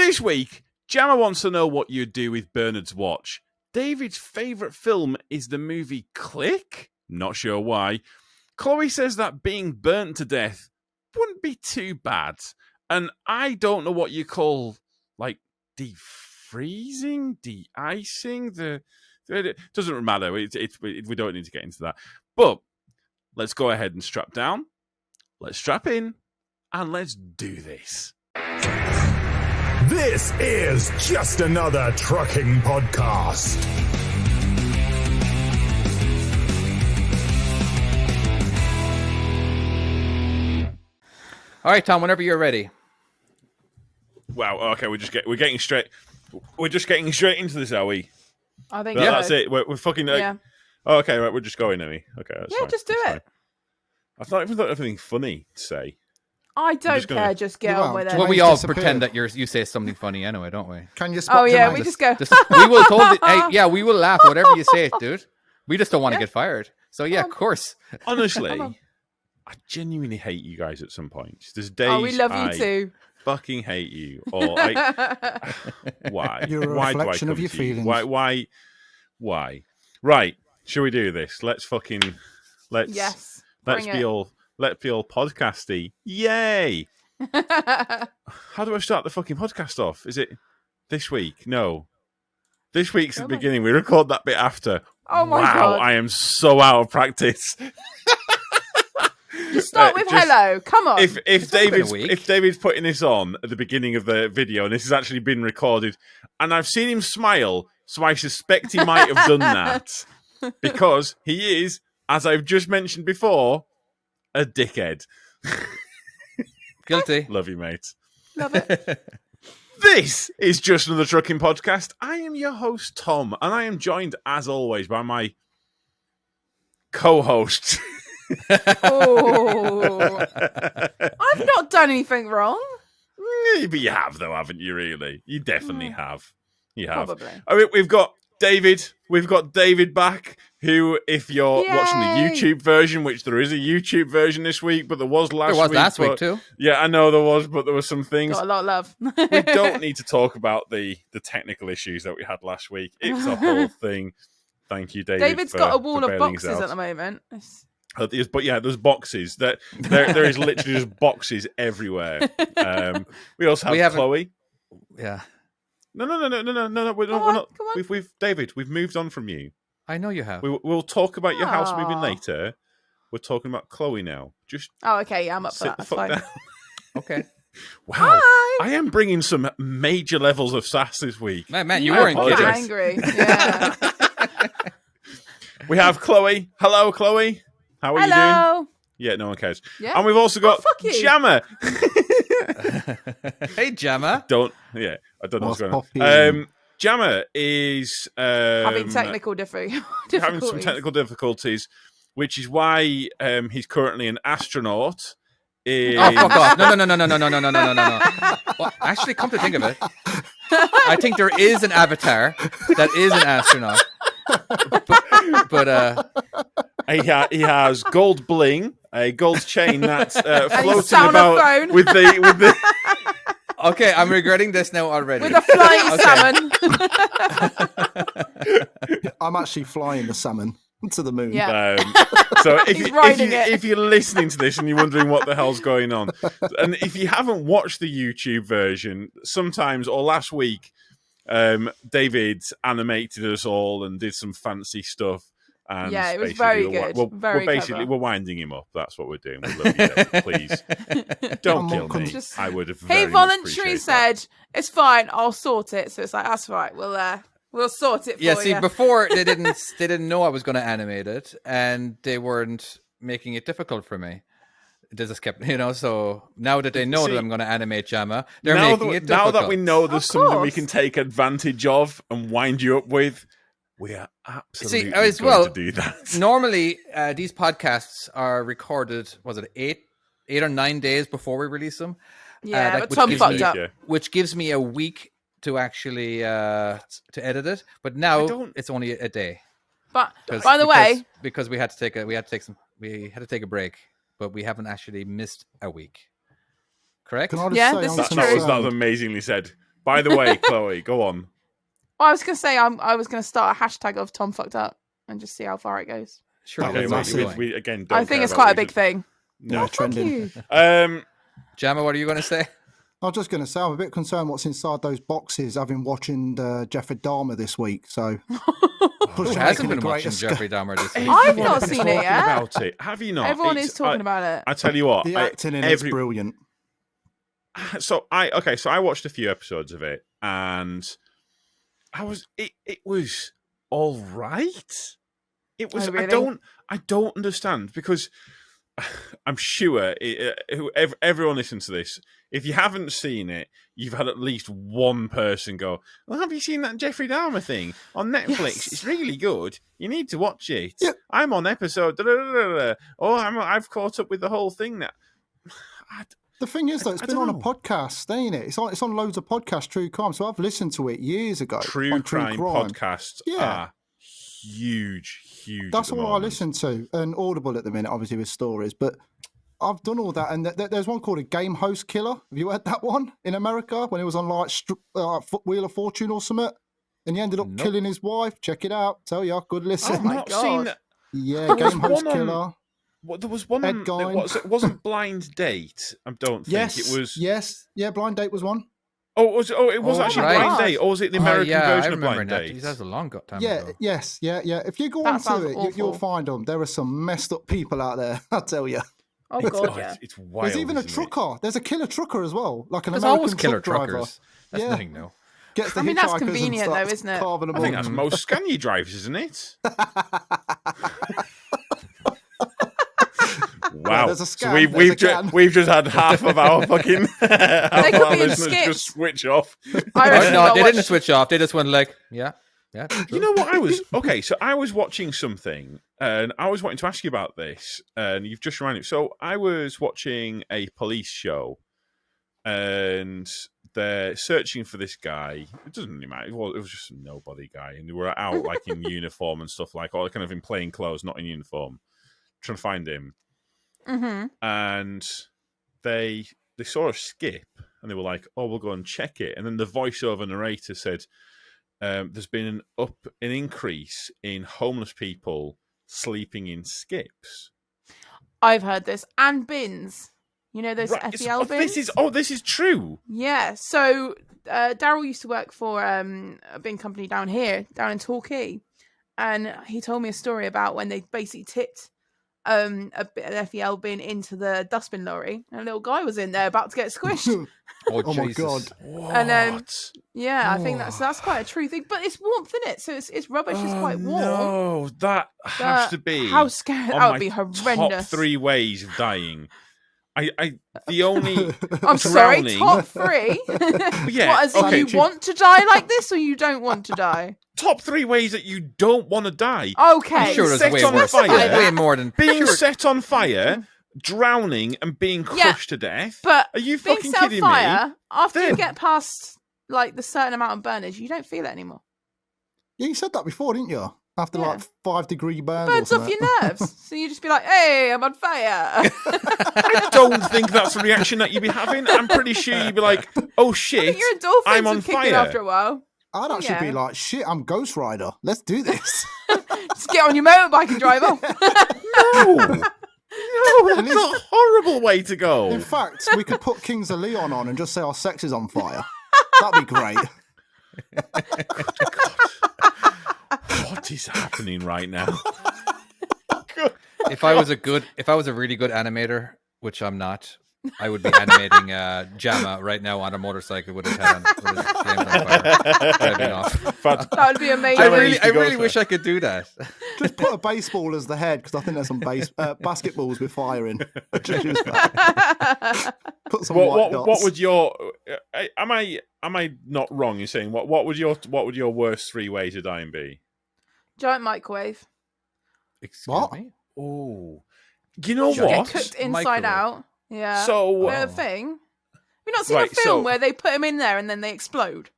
this week, Jamma wants to know what you'd do with Bernard's watch. David's favourite film is the movie Click. Not sure why. Chloe says that being burnt to death wouldn't be too bad. And I don't know what you call, like, defreezing, de-icing. It doesn't matter. We don't need to get into that. But let's go ahead and strap down. Let's strap in. And let's do this. This is just another trucking podcast. All right, Tom, whenever you're ready. Wow. Okay, we're getting straight into this, are we? I think that's it. We're fucking. Yeah. Oh, okay, right. We're just going, are we? Okay. That's fine. Just do it. Fine. I've not even thought of anything funny to say. I don't care. Just get on with it. Well, we all pretend that you say something funny anyway, don't we? Can you spot? Oh yeah, we just go. We will hey, we will laugh whatever you say, dude. We just don't want to get fired. So yeah, of course. Honestly, I genuinely hate you guys at some points. There's days we love you too. Fucking hate you. Or why? You're a reflection of your feelings. Why? Right. Shall we do this? Let's Yes. Let's be all podcasty. Yay! How do I start the fucking podcast off? Is it this week? No. This week's the beginning. We record that bit after. Oh my God. God. I am so out of practice. Just start with hello. Come on. If David's putting this on at the beginning of the video, and this has actually been recorded, and I've seen him smile, so I suspect he might have done that because he is, as I've just mentioned before, a dickhead. Guilty. Love you, mate. Love it. This is just another trucking podcast. I am your host, Tom, and I am joined, as always, by my co-host. Oh, I've not done anything wrong. But you have, though, haven't you? Really, you definitely have. You have. Probably. I mean, we've got David. We've got David back. Who, if you're watching the YouTube version, which there is a YouTube version this week, but there was last week too. Yeah, I know there was, but there were some things. Got a lot of love. We don't need to talk about the technical issues that we had last week. It's a whole thing. Thank you, David. David's got a wall of boxes at the moment. But yeah, there's boxes. There is literally just boxes everywhere. We also have Chloe. Yeah. No. We're not. We've moved on from you. I know you have. We'll talk about your house moving later. We're talking about Chloe now. Just okay. Yeah, I'm up for that. That's fine. Down. Okay. Wow. Hi. I am bringing some major levels of sass this week. Man, you weren't angry. Yeah. We have Chloe. Hello, Chloe. How are you doing? Yeah, no one cares. Yeah. And we've also got Jamma. Hey, Jamma. I don't know what's going on. Jamma is having technical difficulties. Having some technical difficulties, which is why he's currently an astronaut. Oh, fuck off. No. Well, actually, come to think of it, I think there is an avatar that is an astronaut. But he has gold bling, a gold chain that's floating about with the. Okay, I'm regretting this now already. With a flying salmon. I'm actually flying the salmon to the moon. Yeah. So if you're listening to this and you're wondering what the hell's going on, and if you haven't watched the YouTube version, sometimes or last week, David animated us all and did some fancy stuff. And yeah, it was very good. We're winding him up. That's what we're doing. We love you, David. Please don't kill me. I would have. He voluntarily said, "It's fine. I'll sort it." So it's like, that's right. We'll sort it for you. Yeah. See, before they didn't know I was going to animate it, and they weren't making it difficult for me. They just kept, So now that they know that I'm going to animate Jamma, they're making it difficult. Now that we know there's something we can take advantage of and wind you up with. We are absolutely going to do that. Normally, these podcasts are recorded, was it 8 or 9 days before we release them? Yeah, but Tom fucked up. Which gives me a week to actually to edit it. But now it's only a day. But by the way, because we had to take a break, but we haven't actually missed a week. Correct? Yeah, this is true. That was amazingly said. By the way, Chloe, go on. I was going to say I was going to start a hashtag of Tom fucked up and just see how far it goes. Sure. Okay, we again. Don't I think care it's about quite a what big thing. No, Yeah, trending. Fuck you. Jamma, what are you going to say? I was just going to say, I'm a bit concerned what's inside those boxes, having watching Jeffrey Dahmer this week. So, Who hasn't been watching Jeffrey Dahmer this week? I've not seen it yet. About it. Have you not? Everyone is talking about it. I tell you what, The acting in it's brilliant. So I watched a few episodes of it, and it was all right. It was. Oh, really? I don't understand, because I'm sure everyone listens to this. If you haven't seen it, you've had at least one person go, "Well, have you seen that Jeffrey Dahmer thing on Netflix? Yes. It's really good. You need to watch it. Yeah. I'm on episode. I've caught up with the whole thing now." The thing is, though, it's been on a podcast, ain't it? It's on loads of podcasts, true crime. So I've listened to it years ago. True crime podcasts are huge. That's all I listen to. And Audible at the minute, obviously, with stories. But I've done all that. And there's one called A Game Host Killer. Have you heard that one in America when it was on like Wheel of Fortune or something? And he ended up killing his wife. Check it out. Tell you, good listen. I've not seen that. Yeah, Game Host Killer. There was one on, it wasn't Blind Date. I don't think it was. Yes, yeah, Blind Date was one. It was actually Blind Date, or was it the American version of Blind Date? That's a long time Yeah, ago. yes, yeah. If you go That onto it, sounds you'll awful. find them. There are some messed up people out there. I tell you. Oh god, yeah. It's wild. There's even a isn't it? trucker. There's a killer trucker as well, like an There's American always killer truck driver. truckers. That's nothing new. Gets the I mean, that's hitchhikers and convenient, though, starts isn't it? carving them I think up. that's most Scania drivers, isn't it? Wow. there's a So scam, we've just had half of our fucking half They of could our be in listeners skits. just switch off. I reckon No, I'll they watch- didn't switch off. They just went like, yeah. You know what? So I was watching something, and I was wanting to ask you about this, and you've just reminded me. So I was watching a police show, and they're searching for this guy. It doesn't really matter. It was just a nobody guy, and they were out like in uniform and stuff, like, or kind of in plain clothes, not in uniform, trying to find him. Mhm. And they saw a skip, and they were like, "Oh, we'll go and check it." And then the voiceover narrator said, "There's been an increase in homeless people sleeping in skips." I've heard this. And bins. You know those FEL bins? This is true. Yeah. So Daryl used to work for a bin company down in Torquay. And he told me a story about when they basically tipped an FEL bin into the dustbin lorry, and a little guy was in there about to get squished. Oh my god! What? And yeah, I think that's quite a true thing. But it's warmth in it, so it's rubbish. It's quite warm. No, that has to be how scary on that would my be horrendous. Top 3 ways of dying. The only I'm sorry, drowning- top 3. Yeah, What, as in okay. you want to die like this, or you don't want to die? Top 3 ways that you don't want to die. Okay. I'm sure there's Set way on worse. fire. Way more than Being set on fire, drowning, and being crushed to death. But Are you being fucking set on kidding fire, me? after you Then- get past like the certain amount of burners, you don't feel it anymore. Yeah, you said that before, didn't you? After Yeah. like 5-degree burns. Burns or off something. your nerves. So you just be like, hey, I'm on fire. I don't think that's the reaction that you'd be having. I'm pretty sure you'd be like, "Oh I shit, think your endorphins I'm on would kick in fire." after a while. I'd actually be Yeah. like, shit, I'm Ghost Rider. Let's do this. Just get on your motorbike and drive off. No, that's a horrible way to go. In fact, we could put Kings of Leon on and just say our sex is on fire. That'd be great. What is happening right now? If I was a really good animator, which I'm not, I would be animating Jamma right now on a motorcycle with his head on, with his flames on fire, driving off. But That would be amazing. I really wish I could do that. Just put a baseball as the head, because I think there's some basketballs with fire in. Just use that. Put some white dots. what would your am I not wrong in saying what would your worst 3 ways of dying be? Giant microwave. Excuse What? me? Oh, you know Get Get what? cooked inside Microwave. out. Yeah. So The thing. Have you not seen Right, a film so- where they put them in there and then they explode?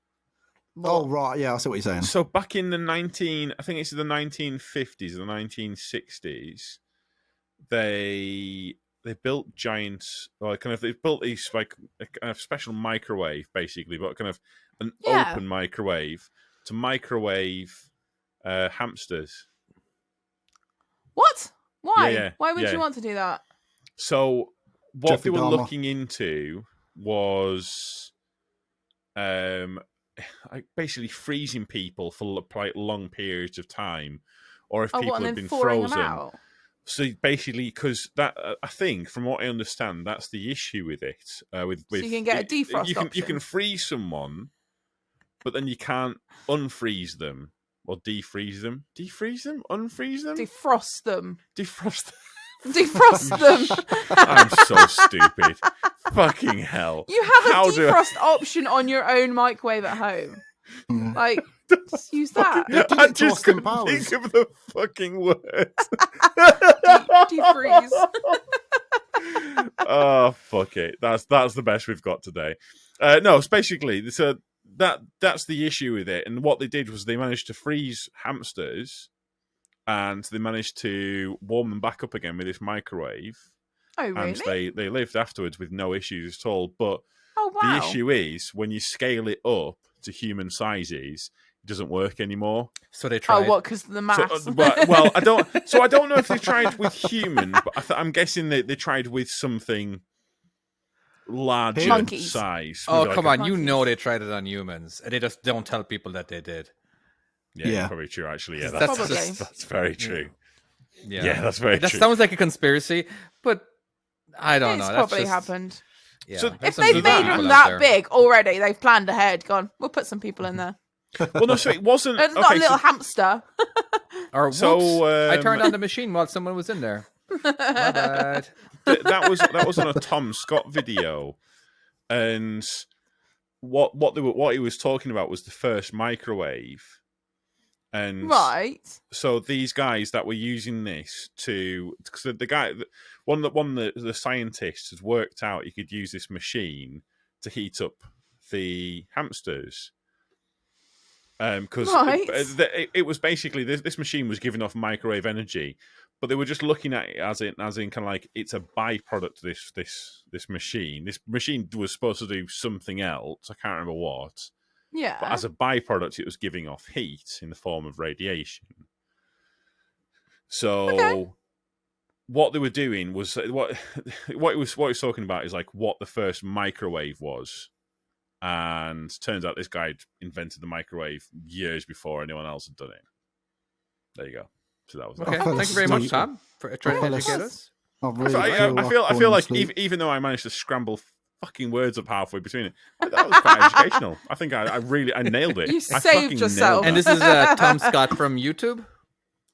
Oh, right. Yeah, I see what you're saying. So back in the I think it's the 1950s or the 1960s, they built giant, they built these like a kind of special microwave basically, but kind of an Yeah. open microwave, to microwave hamsters. What? Why? Yeah, Why would yeah. you want to do that? So what Jeffrey they were Dahmer. looking into was like basically freezing people for like long periods of time, or if Oh, people what, and had then been thawing them frozen. out? So basically, because that I think, from what I understand, that's the issue with it. With So you can get a defrost you can option. freeze someone, but then you can't unfreeze them or defreeze them. Defreeze them, unfreeze them, Defrost them. defrost them. Defrost them. I'm so stupid. Fucking hell. You have a How do I- defrost option on your own microwave at home. Yeah. Like, just use that. Give I it to just Austin couldn't Powers. think of the fucking word. Defreeze. Oh, fuck it. That's the best we've got today. No, it's basically, so that's the issue with it. And what they did was they managed to freeze hamsters, and they managed to warm them back up again with this microwave. Oh, really? And they lived afterwards with no issues at all. But Oh, wow. the issue is, when you scale it up to human sizes, it doesn't work anymore. So they Oh, tried. what? Because of the mass. Well, I don't. So I don't know if they tried with human, but I'm guessing they tried with something larger Monkeys. size. Oh, Maybe like come a- on. You know they tried it on humans. And they just don't tell people that they did. Yeah, Yeah. probably true. Actually, yeah, That's Probably. that's very true. Yeah, Yeah, that's very That true. sounds like a conspiracy, but I don't It's know. probably That's just, happened. Yeah, So- there's If some they've evil made people them out that there. big already, they've planned ahead. Gone, we'll put some people in there. Well, no, so it wasn't. It's not a Okay, little so, hamster. Or So, whoops, I turned on the machine while someone was in there. My bad. that was on a Tom Scott video, and what he was talking about was the first microwave, and Right. so these guys that were using this because the guy, the scientists had worked out you could use this machine to heat up the hamsters. Because Right. it was basically this machine was giving off microwave energy, but they were just looking at it as in kind of like it's a byproduct of this machine. This machine was supposed to do something else. I can't remember what. Yeah. But as a byproduct, it was giving off heat in the form of radiation. So what they were doing was what he was talking about is like what the first microwave was. And turns out this guy invented the microwave years before anyone else had done it. There you go. So that was Okay, it. fell thank you very much, asleep. Tom, for trying to fell educate asleep. us. I feel like even though I managed to scramble fucking words up halfway between it, that was quite educational. I think I nailed it. You I saved fucking yourself. nailed And that. this is Tom Scott from YouTube.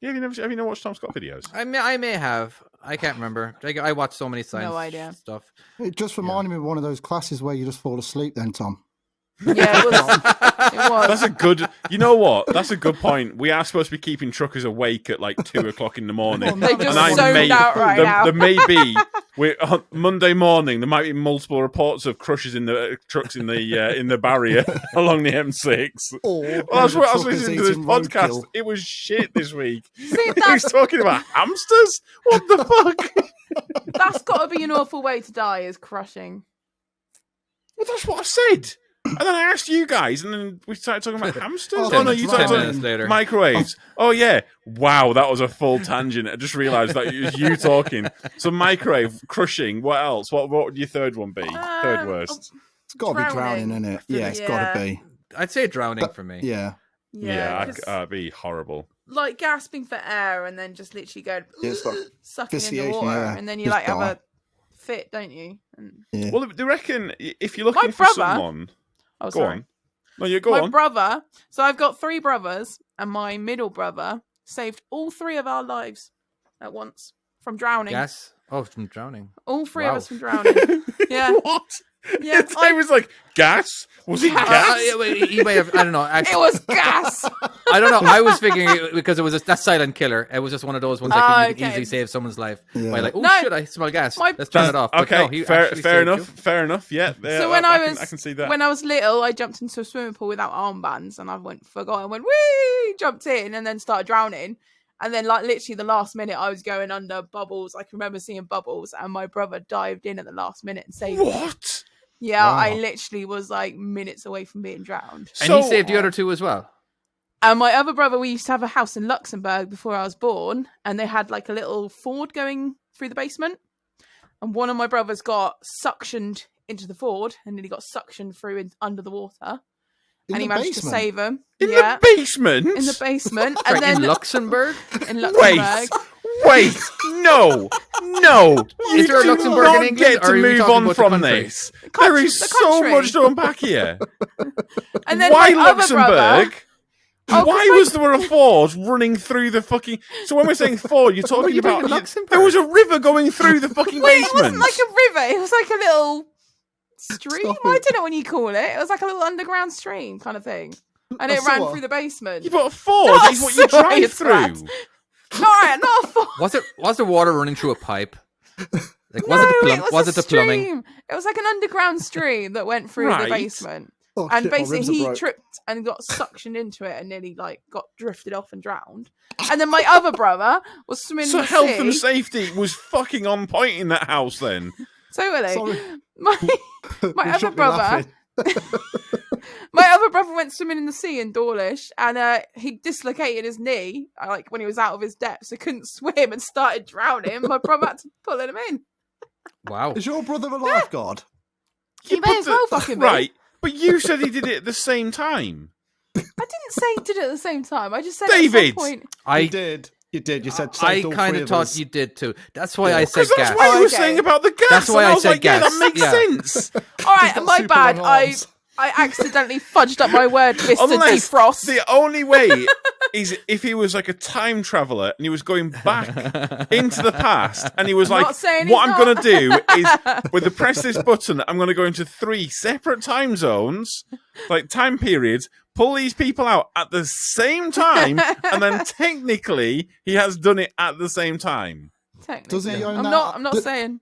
Yeah, have you never watched Tom Scott videos? I may have. I can't rember. I watch so many science idea. stuff. It just reminded me of one of those classes where you just fall asleep then, Tom. Yeah, it was. It was. That's a good. You know what? That's a good point. We are supposed to be keeping truckers awake at like 2:00 in the morning. They just And I zoned may- out right now. There may be on Monday morning. There might be multiple reports of crushes in the trucks in the barrier along the M6. Or Well, I was truckers listening to this eating podcast. roadkill. It was shit this week. See, He was that's talking about hamsters. What the fuck? that's got to be an awful way to die. Is crushing. Well, that's what I said. And then I asked you guys, and then we started talking about hamsters. Oh, Oh, no, that's you right. started 10 talking minutes later. microwaves. Oh, yeah. Wow, that was a full tangent. I just realised that it was you talking. So microwave, crushing, what else? What would your third one be? Third worst. It's got to be Drowning. drowning, isn't it? Yeah, it's got to be. I'd say drowning for me. Yeah. Yeah, 'cause, that'd be horrible. like gasping for air and then just literally going It's like sucking in the asphyxiation, water, yeah. and then you Just like have die. a fit, don't you? And... Yeah. Well, they reckon if you're looking My for brother- someone... Oh, Go sorry. on. No, you go My on. brother. So I've got 3 brothers, and my middle brother saved all 3 of our lives at once from drowning. Gas? Oh, from drowning. All 3 Wow. of us from drowning. Yeah. What? Yeah, I was like, gas? Was it gas? He may have. I don't know. It Actually, was gas. I don't know. I was figuring it because it was that silent killer. It was just one of those ones that you can okay. easily save someone's life Yeah. by like, oh No. shit, I smell gas. My- Let's turn it off. But Okay, no, he fair actually fair saved enough. you. Fair enough. Yeah. So when I can see that. when I was little, I jumped into a swimming pool without armbands, and I forgot. I went wee, jumped in, and then started drowning. And then, like literally, the last minute, I was going under bubbles. I can remember seeing bubbles, and my brother dived in at the last minute and saved me. What? Yeah, Wow. I literally was like minutes away from being drowned. And he saved the other two as well. And my other brother, we used to have a house in Luxembourg before I was born, and they had like a little ford going through the basement. And one of my brothers got suctioned into the ford, and then he got suctioned through under the water. In And he the managed to basement? save him. In the basement? In the basement. Sorry, And then in Luxembourg? in Luxembourg. Wait, no. Is there a do Luxembourg not in England, get or to are we move talking on about the from country? this. country- There is the so country. much to unpack here. And then Why my other brother. Luxembourg? Oh, 'cause Why my- was there a ford running through the fucking... So when we're saying ford, you're talking you doing about... in Luxembourg? There was a river going through the fucking Wait, basement. it wasn't like a river. It was like a little stream. Stop I it. don't know what you call it. It was like a little underground stream kind of thing. And A it ran sewer. through the basement. You got a ford. Not Is what a you sewer, drive you through. twat. Alright, not a ford. Was the water running through a pipe? Like, No, was it the plumbing? stream. It was like an underground stream that went through Right. the basement. Oh, And shit, my basically ribs are he broke. tripped and got suctioned into it and nearly like got drifted off and drowned. And then my other brother was swimming So in the health sea. and safety was fucking on point in that house then. Totally. Sorry. My You other shook me brother laughing. my other brother went swimming in the sea in Dawlish and he dislocated his knee like when he was out of his depth, so couldn't swim and started drowning. My brother had to pull him in. Wow. Is your brother a lifeguard? He may as well fucking be. Right, but you said he did it at the same time. I didn't say he did it at the same time. I just said David! at some point. You did. You did. You said I saved all kind three of of thought us. you did too. That's why I said Because that's gas. what you were okay. saying about the gas. That's why and I was said like, yeah, gas. that makes Yeah. sense. All right, got my super bad. long I arms. accidentally fudged up my word, Mr. Unless Defrost. the only way is if he was like a time traveler and he was going back into the past and he was Not like, saying what he's I'm going not." to do is with the press this button, I'm going to go into 3 separate time zones, like time periods, pull these people out at the same time, and then technically he has done it at the same time. Does he own I'm that? not. I'm not saying.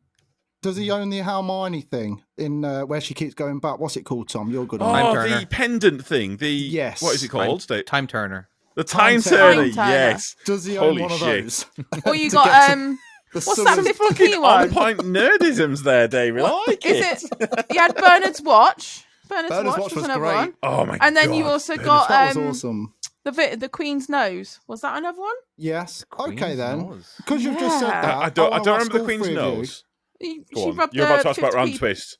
Does he own the Hermione thing in where she keeps going back? What's it called, Tom? You're good on Time Oh, Turner. the pendant thing. The Yes. what is it called? Time Turner. The time Time turner. Turner. Time Turner. Yes. Does he own Holy one of shit. those? Or you To got get to the what's summer- that 50p Fucking one? on point nerdisms there, David. I like Is it? You had Bernard's Watch. Bernard's Bernard's Watch was was another great. one. Oh my god. And then you also Bernard's got That was awesome. the Queen's Nose. Was that another one? Yes. Okay Queen's then. nose. Because you've just said Yeah. that. I don't wanna remember the ask Queen's all three of you. nose. She Go on. rubbed You're about to the ask about 50p round twist.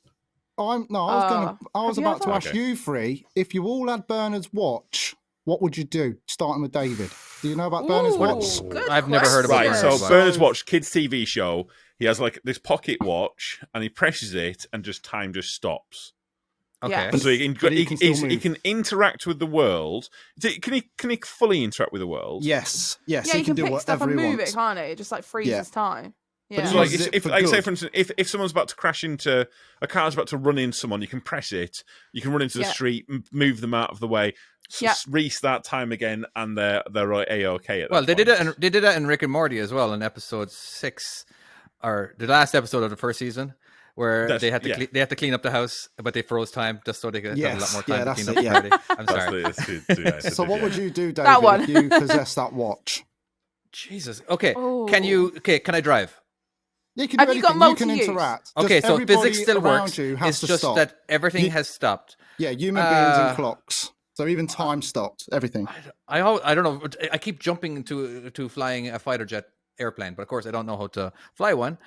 I was gonna. I was have you about to ever? ask Okay. you three if you all had Bernard's watch. What would you do? Starting with David. Do you know about Bernard's Ooh, watch? good I've never heard about Right, Bernard's so watch. Bernard's Watch, kids' TV show. He has like this pocket watch, and he presses it, and just time just stops. Okay. Yeah. And so he But he can still he move. can interact with the world. Can he fully interact with the world? Yes. Yes. Yeah, he you can can do pick stuff whatever and he move wants. it, can't it? It just like freezes Yeah. time. But Yeah. it's So like, Use it if for like say good. for instance, if someone's about to crash into a car's about to run in someone, you can press it. You can run into the Yeah. street, move them out of the way, Yeah. restart time again, and they're a-okay at that Well, they did point. it. They did that in Rick and Morty as well in episode 6, or the last episode of the first season, where That's- they had to yeah. they had to clean up the house, but they froze time just so they could have a lot Yes, more yeah, time to that's clean it, up yeah. the party. I'm That's sorry. So what would you do, David, That one. if you possess that watch? Jesus. Okay. Oh. Can I drive? You can do Have you got anything. You can multi-use? interact. Okay, Just so everybody physics still around works. You has It's to just stop. that everything You- has stopped. Yeah, human beings Uh, and clocks. So even time stopped. Everything. I don't know. I keep jumping to flying a fighter jet airplane, but of course I don't know how to fly one.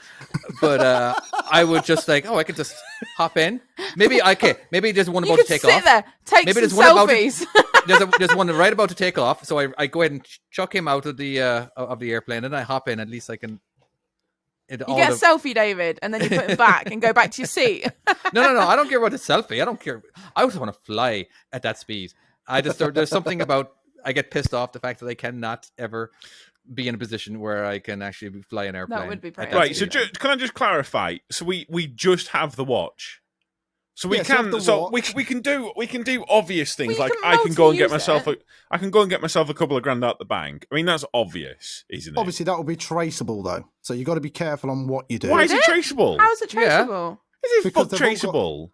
But I would just like, I could just hop in. Maybe there's one You about to could take sit off. there, take Maybe some there's one about to- selfies. There's one right about to take off, so I go ahead and chuck him out of the airplane, and I hop in. At least I can. You get a selfie, David, and then you put it back and go back to your seat. No. I don't care about the selfie. I don't care. I just want to fly at that speed. There's something about I get pissed off the fact that I cannot ever be in a position where I can actually fly an airplane. would be at pretty that Right, so speed. can I just clarify? So we just have the watch. So we Yes, you have can the so we, watch. we can do obvious things Well, like you I can go and get multi-use myself it. I can go and get myself a couple of grand out the bank. I mean that's obvious, isn't it? Obviously, that will be traceable though. So you got to be careful on what you do. Why is it it? traceable? How is it Yeah. traceable? Is it Because fuck they've all got- traceable?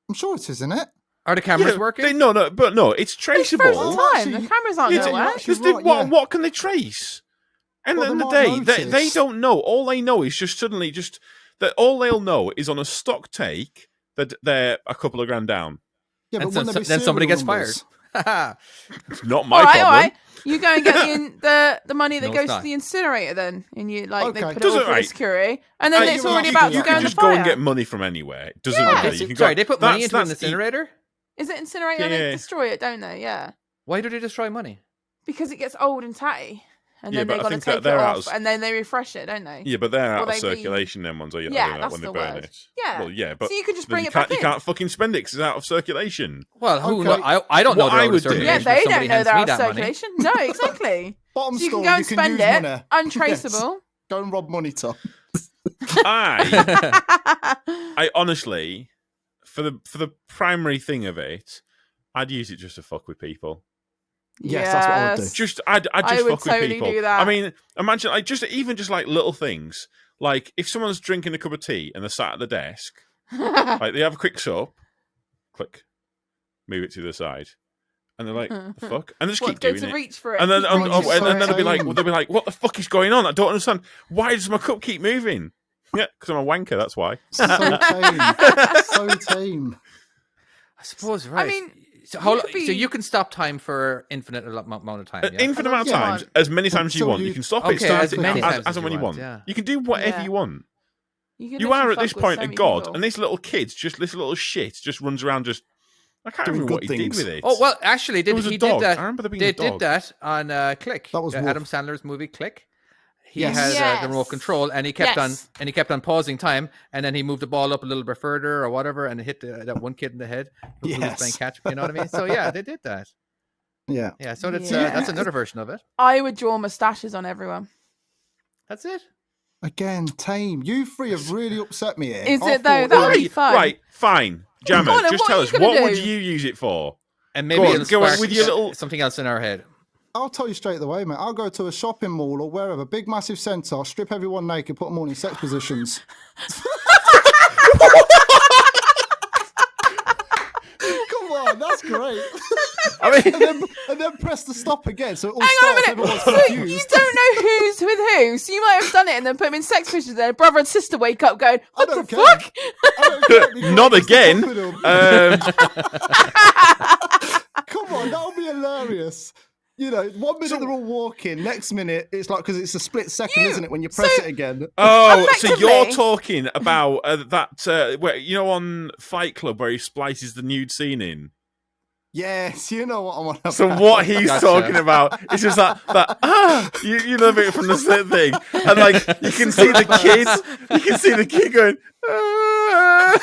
I'm sure it is, isn't it? Are the cameras Yeah, working? No, it's It's traceable. frozen time. actually- The cameras aren't Yeah, nowhere. you're actually- Because they- right, yeah. what can they trace? And Well, at the end they of the might day, they notice. don't know. All they know is just suddenly that all they'll know is on a stock take they're a couple of grand down. Yeah, And but wouldn't there be then somebody serial gets numbers? fired. It's not my All right, problem. all right. You go and get the money that No, goes it's to not. the incinerator then, and you like they Okay. put it all Doesn't through right. security, and then it's already about you to go in can the just go and fire. get money from anywhere. It doesn't Yeah. matter. Okay, You can sorry, go, they put money that's- into an that's- incinerator? Is it incinerator? Yeah, They yeah. destroy it, don't they? Yeah, Why do they destroy money? because it gets old and tatty, and Yeah, then but they I got to think that take it they're off, out. and then they refresh it, don't they? Yeah, but they're out Or of they circulation. Them ones, I Yeah, don't know, that's when they the burn word. it. Yeah. Well, yeah, but So you could just then bring you it back can't, you in. can't fucking spend it because it's out of circulation. Well, who Okay. know? I don't know What they're I out of would do- circulation Yeah, if they somebody don't know hands they're me out of that money. circulation. No, exactly. Bottom So you can story, go and spend use it, money. untraceable. Go and rob money, Tom. I honestly, for the primary thing of it, I'd use it just to fuck with people. Yes, that's what I would do. Just I'd I just would fuck with totally people. do that. I mean, imagine like even just like little things. Like if someone's drinking a cup of tea and they're sat at the desk, like they have a quick sup, click, move it to the side, and they're like, "The fuck," and they just keep Go doing to it. reach for it. And then, keep and, reaching and for then it. they'll be like, "What the fuck is going on? I don't understand. Why does my cup keep moving?" Yeah, because I'm a wanker. That's why. So tame. So tame. I suppose, right. mean, so, you could so be- you can stop time for infinite amount of time, An yeah? infinite amount of Yeah. times, as many times as you Until want. you- You can stop Okay, it, start as it many as times as and when you you want. want, yeah. You can do whatever Yeah. you want. You, can You literally are at fuck this with point so a many god, people. and this little kid, this little shit, just runs around. Just I can't Doing remember what good he did things. with it. Oh, well, actually, There was a he dog. did that. I remember there being They a dog. did that on Click. That was Adam Wolf. Sandler's movie Click. He Yes. had Yes. the remote control, and he kept Yes. on pausing time, and then he moved the ball up a little bit further or whatever, and it hit that one kid in the head who was Yes. playing catch. You know what I mean? So yeah, they did that. Yeah. Yeah, so that's Yeah. another version of it. I would draw mustaches on everyone. That's it. Again, tame. You three have really upset me here. Is I it though? thought That you- would be fun. Right, fine. Jamma, Go on then, just what tell are us, you gonna what would do? you use it for? And maybe Go on, it'll go on spark with your little- something else in our head. I'll tell you straight away, mate. I'll go to a shopping mall or wherever, big massive centre, strip everyone naked, put them all in sex positions. Come on, that's great. I mean, and then press the stop again, so it all Hang on a starts. minute. Everyone's So you confused. don't know who's with who, so you might have done it and then put them in sex positions. Then brother and sister wake up going, "What the don't care. fuck?" I don't care, it'd be not great just again. to fuck with them. Come on, that'll be hilarious. You know, 1 minute they're all walking, next minute it's like, because it's a split second, isn't it, when you press it again? Oh, so you're Effectively- talking about that, where, you know, on Fight Club where he splices the nude scene in? Yes, you know what I'm on about. So what he's Gotcha. talking about is just that you know the bit from the thing, and like you can see the kid going. "Ah."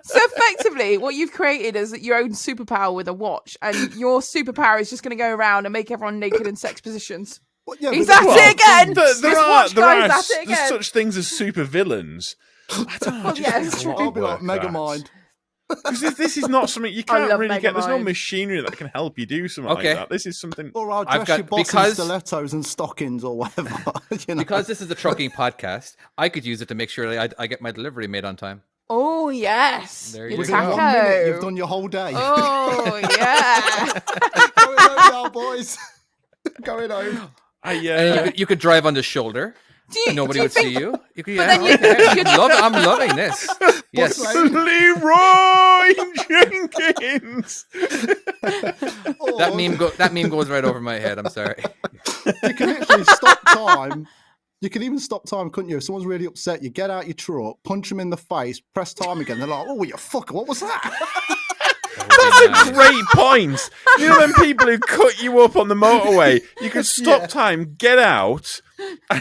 So effectively, what you've created is your own superpower with a watch, and your superpower is just going to go around and make everyone naked in sex positions. Well, yeah, He's but at then- it again. There This watch are guy's at it there's again. such things as super villains. I don't know. Well, yeah, it's true. I'll be like Megamind. Because this is not something you I can't love really get. There's no Megamind. machinery that can help you do something Okay. like that. This is something. Or I'll I've dress got- your boss in because- stilettos and stockings or whatever. You know? Because this is a trucking podcast, I could use it to make sure that I get my delivery made on time. Oh yes, There your you Within go. 1 minute, taco. you've done your whole day. Oh yeah. Going home now, boys. Going home. And you could drive on the shoulder. Do you, Nobody do you would think, see you. You could, But yeah, then you- okay. you'd- I'm loving this. Yes. Leroy Jenkins. Or That meme goes right over my head. I'm sorry. you can literally stop time. You can even stop time, couldn't you? If someone's really upset, you get out your truck, punch them in the face, press time again. They're like, "Oh, you fucker! What was that?" That's a great point. You know, them people who cut you up on the motorway, you could stop time, get out,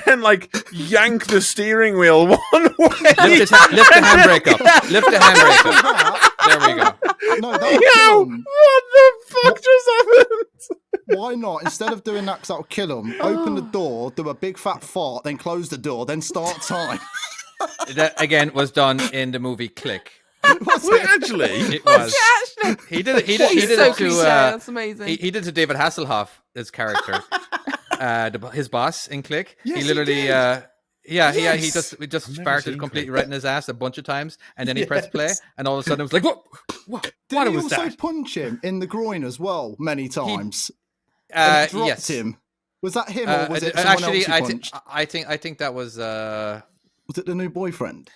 and like yank the steering wheel one way. Lift the handbrake up. Lift the handbrake up. There we go. No, that'll kill Yo, 'em. what the fuck just happened? Why not? Instead of doing that, 'cause that'll kill them. Open the door, do a big fat fart, then close the door, then start time. That again was done in the movie Click. Well, actually, It was. Actually, He did it. He he's did so it to. cliche. That's amazing. He did it to David Hasselhoff, his character, his boss in Click. Yes, he he literally, did. he Yes. just never farted seen completely Click. right in his ass a bunch of times, and then he pressed play, and all of a sudden it was like, what Did he was also that? punch him in the groin as well many times? And dropped Yes. him. Was that him or was it someone actually, else he punched? I think that was Was it the new boyfriend?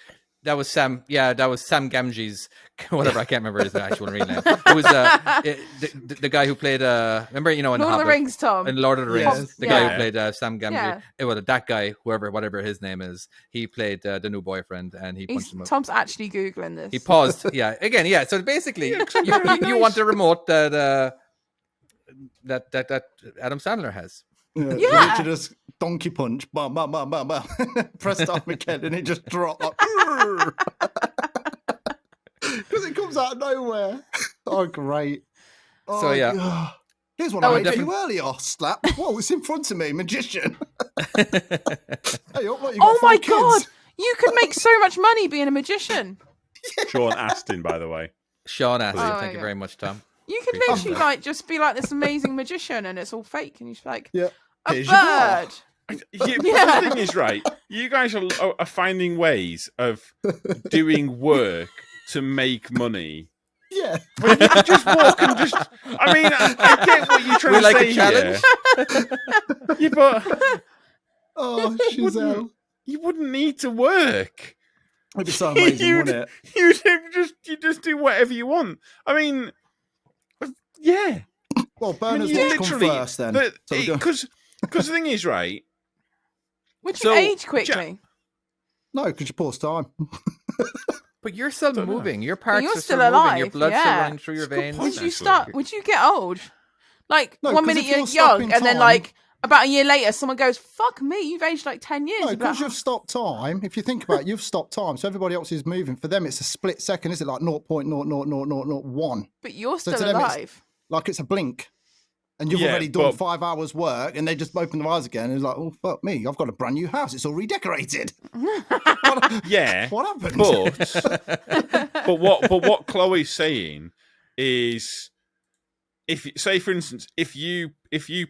That was Sam. Yeah, that was Sam Gamgee's. Whatever, I can't remember his actual real name. It was the guy who played. Remember, in Lord of the Hobbit, Rings, Tom. in Lord of the Rings, Yes. the guy Yeah. who played Sam Gamgee. Yeah. That guy, whatever his name is, he played the new boyfriend, and he punched him up. Tom's actually googling this. He paused. Yeah, again, yeah. So basically, you want the remote that Adam Sandler has. Yeah. Yeah. Literally just donkey punch, bam, bam, bam, bam, bam. Press start again, and it just dropped like. Because it comes out of nowhere. Oh, great. Oh, So, yeah. God. Here's what Oh, I made for definitely- you earlier, slap. Whoa, it's in front of me, magician. Hey, what, you got Oh my 5 kids? god! You could make so much money being a magician. Sean Astin, by the way. Sean Astin, Oh, thank you okay. very much, Tom. You could Appreciate literally that. just be like this amazing magician, and it's all fake, and you're just like Yeah. a Here's your bra. bird. The thing is, right, you guys are finding ways of doing work to make money. Yeah. When you could just walk and just... I mean, I get what you're trying We to like say a challenge. here. Yeah, but Oh, Giselle. you wouldn't need to work. It'd be so amazing, wouldn't it? You just do whatever you want. I mean, yeah. Well, I mean, Bernard's you watch come first then. So we go- Because the thing is, right, Would So, you age quickly? No, because you pause time. But you're still Don't know. moving. Your parts you're are still moving. Your alive, blood's still yeah. running through your veins. Would you actually. Would you get old? Like No, 1 'cause minute if you're you're stopping young, and then time- like about a year later, someone goes, "Fuck me, you've aged like 10 years." No, You'd be like, because you've stopped time. If you think about it, you've stopped time. So everybody else is moving. For them, it's a split second, is it? Like 0.00001. but you're So still to them, it's- alive. Like it's a blink. And you've Yeah, already done but- 5 hours work, and they just open their eyes again. And it's like, oh, fuck me. I've got a brand new house. It's all redecorated. yeah. What happened? But what Chloe's saying is, if say for instance, if you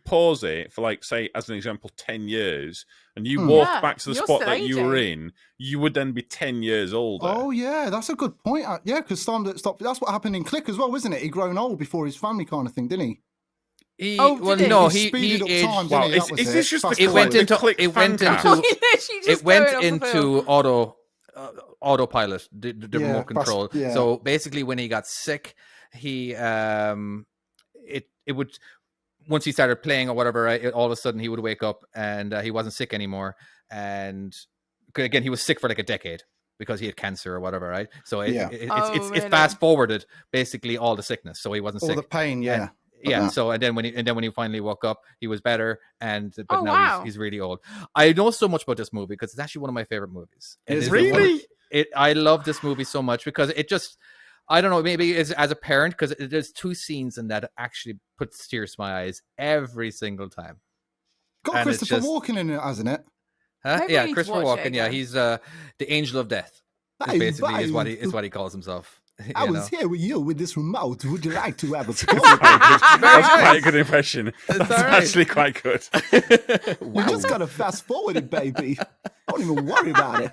pause it for, like, say as an example, 10 years, and you walk Yeah, back to the you're spot still that you were aging. in, you would then be 10 years older. Oh, yeah, that's a good point. Yeah, because that's what happened in Click as well, isn't it? He grown old before his family kind of thing, didn't he? Oh, Well, did he? no, He he speeded up aged. time, Wow, didn't he? That was is it. this just Fast the It went Click- into. Click It went fan into. Oh, you literally just It went going off the film. into autopilot, the Yeah, remote control. yeah. So basically, when he got sick, he it would, once he started playing or whatever, right, all of a sudden he would wake up and he wasn't sick anymore. And again, he was sick for like a decade because he had cancer or whatever, right? So Yeah. it's really? fast forwarded basically all the sickness. So he wasn't All sick. the pain, yeah. And- yeah. that. So and then when he finally woke up, he was better. But Oh, now wow. he's really old. I know so much about this movie because it's actually one of my favorite movies. It Is is it the one- Really? I love this movie so much because it just, I don't know, maybe as a parent, because there's 2 scenes in that actually puts tears to my eyes every single time. Got and it's Christopher just- Walken in it, hasn't it? Huh? Maybe Yeah, I need to Christopher watch it Walken. Yeah, again. he's the angel of death. Hey, Basically, is babe, what he calls himself. I you was know? here with you with this remote. Would you like to have a That's quite a good impression. That's all right. actually quite good. We just gotta fast forward it, baby. Don't even worry about it.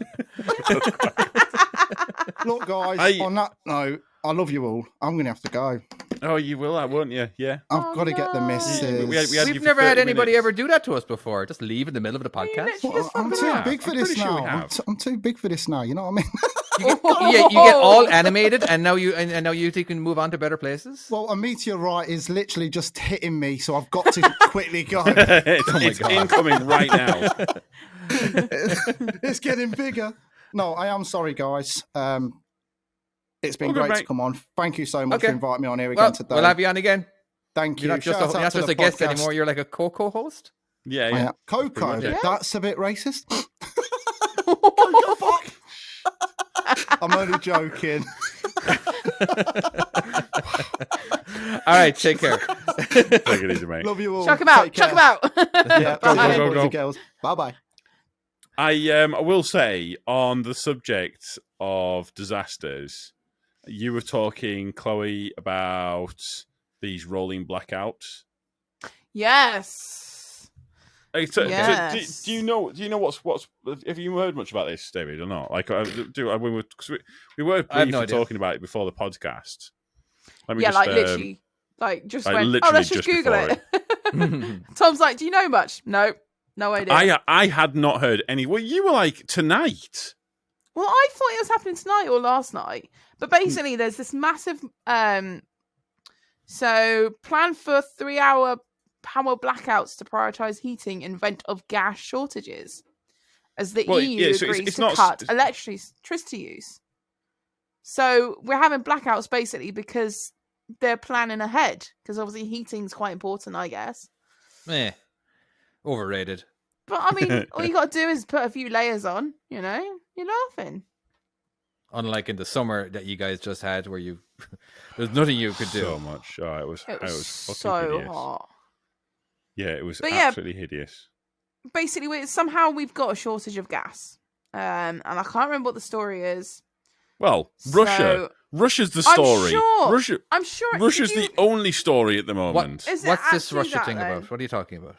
Look, guys, on that note, I love you all. I'm gonna have to go. Oh, you will, won't you? Yeah. I've Oh, got to get the no. missus. We had you We've for never had 30 anybody minutes. ever do that to us before. Just leave in the middle of the podcast. literally- Well, I'm Just too have. big for I'm this pretty sure we now. have. I'm too big for this now. You know what I mean? You get all animated, and now you can move on to better places. Well, a meteorite is literally just hitting me, so I've got to quickly go. It's God. incoming right now. It's getting bigger. No, I am sorry, guys. It's been All good, great to mate. come on. Thank you so much Okay. for inviting me on here Well, again today. we'll have you on again. Thank you. You're not just Shout a, out to the guest podcast. anymore. You're like a co-host. Yeah, Yeah. yeah. Coco, much it. that's a bit racist. I'm only joking. All right, take care. Take it easy, mate. Love you all. Chuck him out. Take Chuck him care. out. Yeah, Go, bye, go, boys go. and girls. Bye-bye. I will say, on the subject of disasters, you were talking, Chloe, about these rolling blackouts. Yes. Do you know what's have you heard much about this, David, or not? Like, we were I have no briefly idea. talking about it before the podcast. Let me Yeah, just, like literally, like just like, went. Oh, literally let's just just Google before it. Tom's like, do you know much? No, no idea. I had not heard any. Well, you were like tonight. Well, I thought it was happening tonight or last night. But basically, there's this massive. So, plan for 3-hour power blackouts to prioritize heating in event of gas shortages, as the EU agrees to cut electricity use. So we're having blackouts basically because they're planning ahead, because obviously heating's quite important, I guess. Overrated. But I mean, all you got to do is put a few layers on, you're laughing. Unlike in the summer that you guys just had, where there's nothing you could do. So much. Oh, it was fucking so hideous. hot. Yeah, it was absolutely hideous. Basically, somehow we've got a shortage of gas. And I can't remember what the story is. Well, Russia. Russia's the story. I'm sure. Russia's the only story at the moment. What's this Russia thing about? What are you talking about?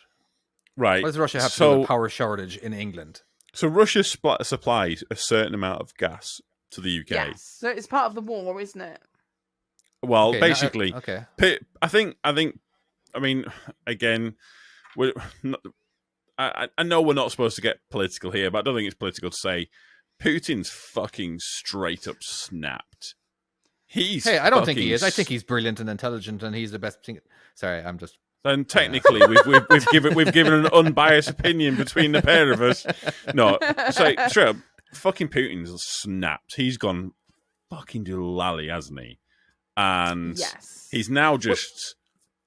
Right. What does Russia have to do with power shortage in England? So Russia supplies a certain amount of gas to the UK. Yes. So it's part of the war, isn't it? Well, basically, okay. I mean, again, I know we're not supposed to get political here, but I don't think it's political to say Putin's fucking straight up snapped. I don't think he is. I think he's brilliant and intelligent, and he's the best thing. Sorry, I'm just. And technically, we've given an unbiased opinion between the pair of us. No, so straight up, fucking Putin's snapped. He's gone fucking doolally, hasn't he? And he's now just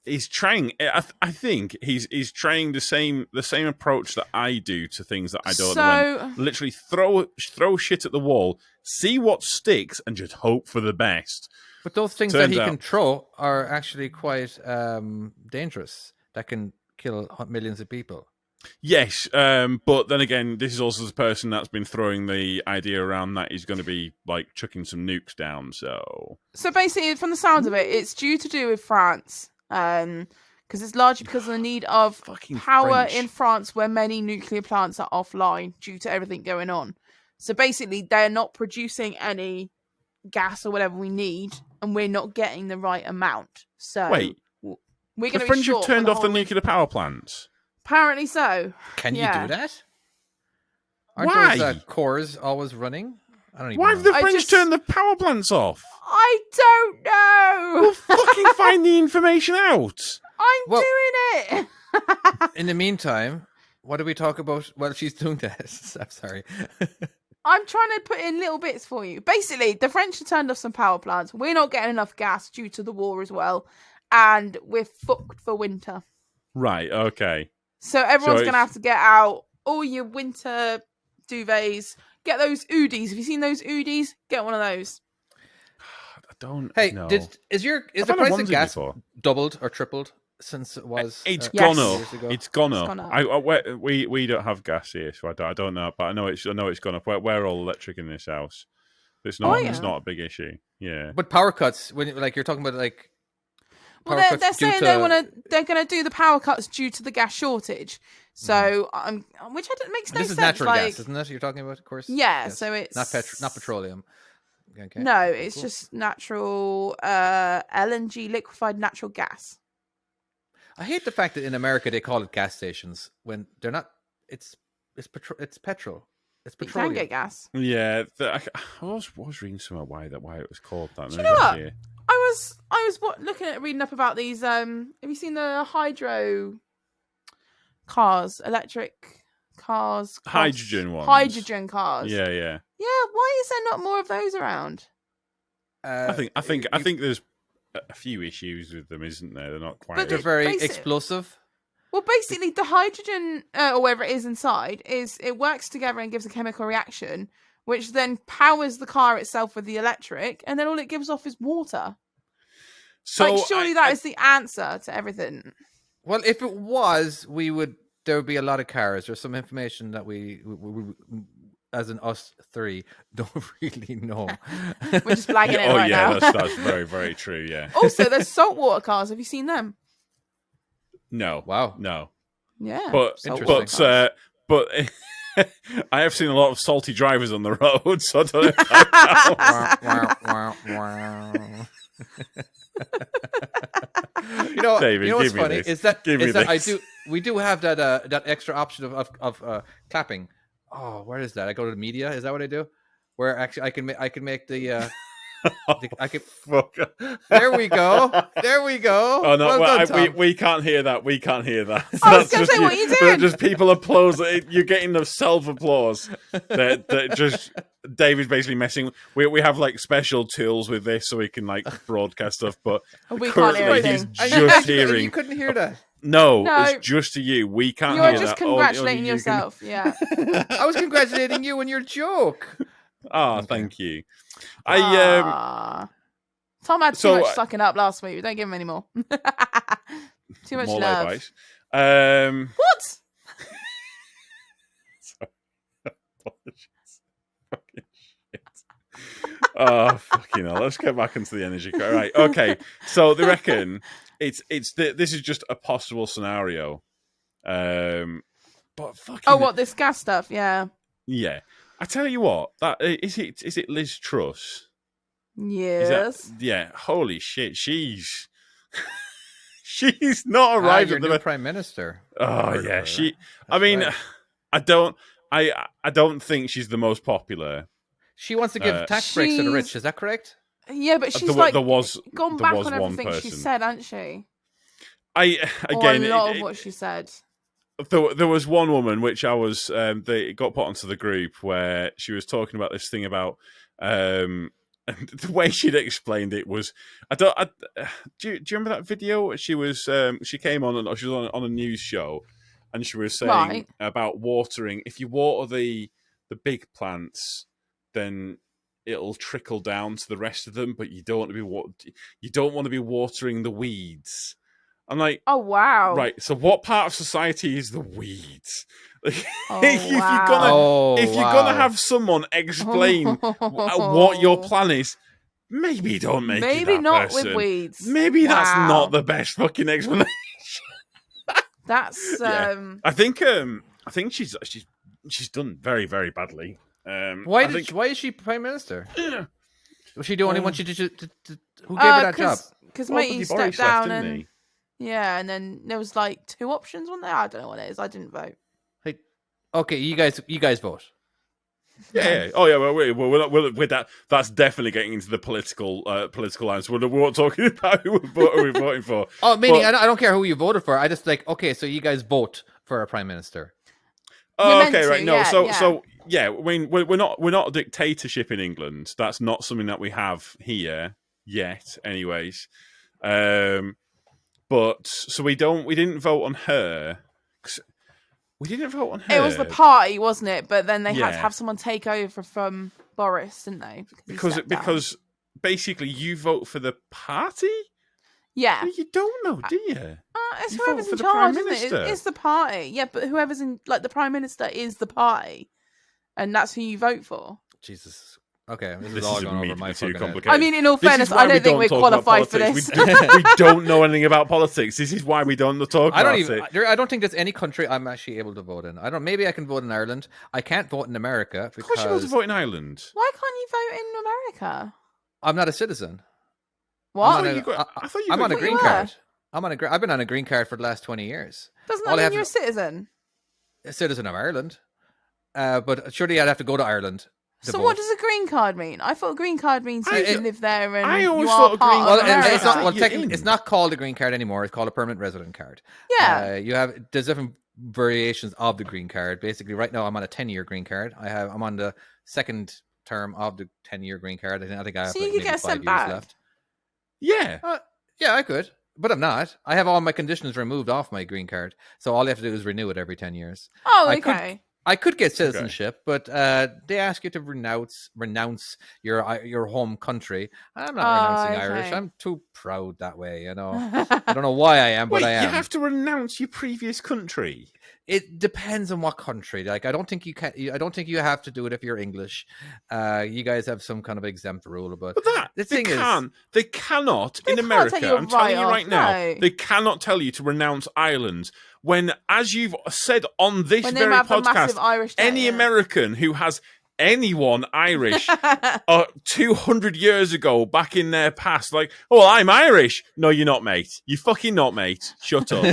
he's trying. I think he's trying the same approach that I do to things that I don't know. Literally throw shit at the wall, see what sticks, and just hope for the best. But those things that he can throw are actually quite dangerous. That can kill millions of people. Yes, but then again, this is also the person that's been throwing the idea around that he's going to be like chucking some nukes down. So basically, from the sounds of it, it's due to do with France, because it's largely because of the need of power in France, where many nuclear plants are offline due to everything going on. So basically, they're not producing any gas or whatever we need, and we're not getting the right amount. So wait, we're going to be French short. Have turned off the nuclear power plants. Apparently so. Can you do that? Aren't Why? those cores always running? I don't even Why know. have the French turned the power plants off? I don't know. Well, fucking find the information out. I'm doing it. In the meantime, what do we talk about while she's doing this? I'm sorry. I'm trying to put in little bits for you. Basically, the French have turned off some power plants. We're not getting enough gas due to the war as well. And we're fucked for winter. Right, okay. So everyone's going to have to get out all your winter duvets. Get those Oodies. Have you seen those Oodies? Get one of those. I don't know. Is the price of gas doubled or tripled since it was? It's gone up. Years ago? It's gone up. We don't have gas here, so I don't know. But I know it's gone up. We're all electric in this house. It's not. It's not a big issue. Yeah. But power cuts, when you're talking about like. Well, they're saying they're going to do the power cuts due to the gas shortage. So, which makes no sense. This is natural gas, isn't it? You're talking about, of course. Yeah, yes. So it's not petroleum. Okay. No, it's just natural LNG, liquefied natural gas. I hate the fact that in America they call it gas stations when they're not. It's petrol. It's petroleum. You can get gas. Yeah, I was reading somewhere why it was called that. Do you know what? I was reading up about these. Have you seen the hydro cars, electric cars, hydrogen ones? Hydrogen cars. Yeah. Yeah. Why is there not more of those around? I think there's a few issues with them, isn't there? They're not quite. But they're very explosive. Well, basically, the hydrogen or whatever it is inside it works together and gives a chemical reaction, which then powers the car itself with the electric, and then all it gives off is water. So surely that is the answer to everything. Well, if it was, there would be a lot of cars. There's some information that we as in us three, don't really know. We're just blagging it right now. That's very, very true, yeah. Also, there's saltwater cars. Have you seen them? No. Wow. No. Yeah. But I have seen a lot of salty drivers on the road, so I don't know if that David, what's funny is that we do have that extra option of clapping. Oh, where is that? I go to the media. Is that what I do? where actually I can make the. I could. Fuck. There we go. There we go. Oh no, well done, Tom. we can't hear that. We can't hear that. I was going to say, what are you doing? Just people applause. You're getting the self applause. That just David's basically messing. We have like special tools with this so we can like broadcast stuff, but We can't hear currently he's anything. just hearing. You couldn't hear that. No, No. it's just to you. We can't You're hear just that. congratulating You can- yourself. Yeah. I was congratulating you on your joke. Ah, Okay. thank you. Tom had too so, much sucking up last week. We don't give him any more. Too much more love. advice. What? Apologies. Fucking shit. Oh, fucking hell. Let's get back into the energy. All right. Okay. So they reckon this is just a possible scenario. But fucking. Oh, what, this gas stuff? Yeah. Yeah. I tell you what. That is it. Liz Truss. Yes. Is that, yeah. Holy shit. She's not arrived Your at the new prime minister. Oh Heard of yeah. her. She. I That's mean. right. I don't think she's the most popular. She wants to give tax breaks to the rich. Is that correct? Yeah, but she's there was gone there back was on one everything she person. said, hasn't she? Again, Or a lot of what she said. there was one woman which I was they got put onto the group where she was talking about this thing about and the way she'd explained it was do you remember that video? She was she came on and she was on a news show and she was saying Right. about watering. If you water the big plants, then it'll trickle down to the rest of them, but you don't want to be watering the weeds. I'm like, Oh, wow. right. So, what part of society is the weeds? Oh, If you're gonna have someone explain what your plan is, maybe don't make it Maybe that not person. with weeds. Maybe that's Wow. not the best fucking explanation. That's Yeah. I think she's done very, very badly. Why is she prime minister? Was she the only one? Who gave her that job? Because Well, matey Boris stepped left, down didn't and he? yeah, and then there was like 2 options, wasn't there? I don't know what it is. I didn't vote. Okay, you guys vote. Yeah. Oh, yeah. Well, we're that. That's definitely getting into the political lines. We're not talking about who we're voting for. Oh, meaning But- I don't care who you voted for. I just okay. So you guys vote for a prime minister. Oh, We're okay, meant right. to, No, yeah, so yeah. so yeah. I mean, we're not a dictatorship in England. That's not something that we have here yet. Anyways, but so we didn't vote on her. We didn't vote on her. It was the party, wasn't it? But then they had to Yeah. have someone take over from Boris, didn't they? He stepped down. because basically you vote for the party. yeah, You don't know, do you? it's You whoever's vote for in the Prime charge, isn't it? Minister. It's the party. Yeah, but whoever's in, like, the prime minister is the party, and that's who you vote for. Jesus. Okay, this This is all is going over immediately my too fucking head. complicated. I mean, in all This is fairness, why I we don't think we're talk about qualified for politics. this. We don't know anything about politics. This is why we don't talk I about don't even. it. I don't think there's any country I'm actually able to vote in. I don't. Maybe I can vote in Ireland. I can't vote in America Of course, you want to because vote in Ireland. Why can't you vote in America? I'm not a citizen. What? I thought you got- I thought you I'm got- on a I thought you green were. card. I've been on a green card for the last 20 years. Doesn't all I that have mean you're a to- citizen? A citizen of Ireland. But surely I'd have to go to Ireland. to So vote. what does a green card mean? I thought a green card means you I- live there and I always you thought are a part green of Well, card- America. it's not. Well, You're technically, in. it's not called a green card anymore. It's called a permanent resident card. Yeah. There's different variations of the green card. Basically, right now I'm on a 10-year green card. I'm on the second term of the 10-year green card. I think I have So you like could maybe get 5 sent years back. left. Yeah. Yeah, I could, but I'm not. I have all my conditions removed off my green card, so all I have to do is renew it every 10 years. Oh, I could- okay. I could get citizenship, but they ask you to renounce your home country. I'm not renouncing Irish. okay. I'm too proud that way, you know. I don't know why I am, but Wait, I am. you have to renounce your previous country. It depends on what country. Like, I don't think you can. I don't think you have to do it if you're English. You guys have some kind of exempt rule, but But that the they thing is, they cannot They in can't America. tell you I'm telling you right right off, now, no. they cannot tell you to renounce Ireland. When, as you've said on this When they very have the podcast, massive Irish debt, any yeah. American who has anyone Irish 200 years ago, back in their past, like, oh, I'm Irish. No, you're not, mate. You fucking not, mate. Shut up. I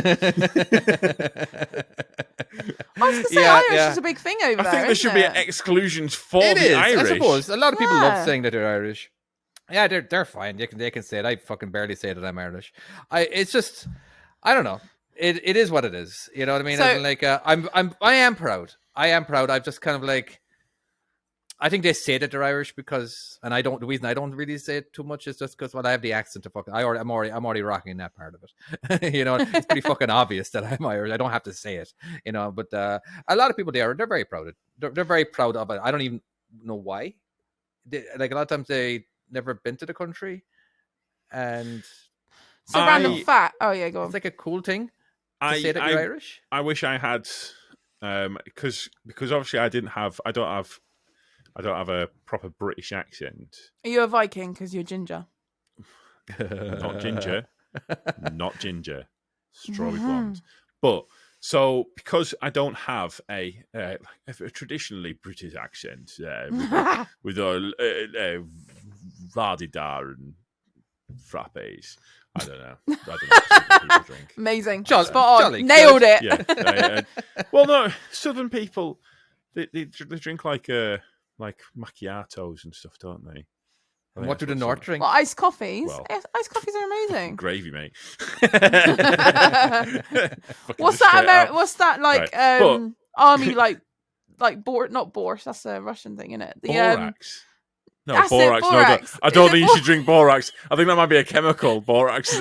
was going to say Irish is a big thing over there. I think there should be exclusions for the Irish. I suppose. A lot of people love saying that they're Irish. Yeah, they're fine. They can say it. I fucking barely say that I'm Irish. It's just, I don't know. It is what it is. You know what I mean? So, I am proud. I've just kind of like, I think they say that they're Irish because, and the reason I don't really say it too much is just because, I have the accent to fucking, I'm already rocking that part of it. You know, it's pretty fucking obvious that I'm Irish. I don't have to say it, you know, but a lot of people, they're very proud of it. They're very proud of it. I don't even know why. Like a lot of times they never been to the country, and it's a random fact. Oh yeah, go on. It's like a cool thing to say that you're Irish. I wish I had, because obviously I don't have a proper British accent. Are you a Viking because you're ginger? Not ginger. Not ginger. Strawberry blonde. But so because I don't have a traditionally British accent with a la-di-da and frappes. I don't know what people drink. Amazing. Spot on. Nailed it. Yeah. Well, no, Southern people, they drink like macchiatos and stuff, don't they? And what do the North drink? Well, iced coffees. Iced coffees are amazing. Gravy, mate. What's that? What's that like? Right. Army like not borscht. That's a Russian thing, isn't it? Borax. No, borax. No, I don't think you should drink borax. I think that might be a chemical. Borax.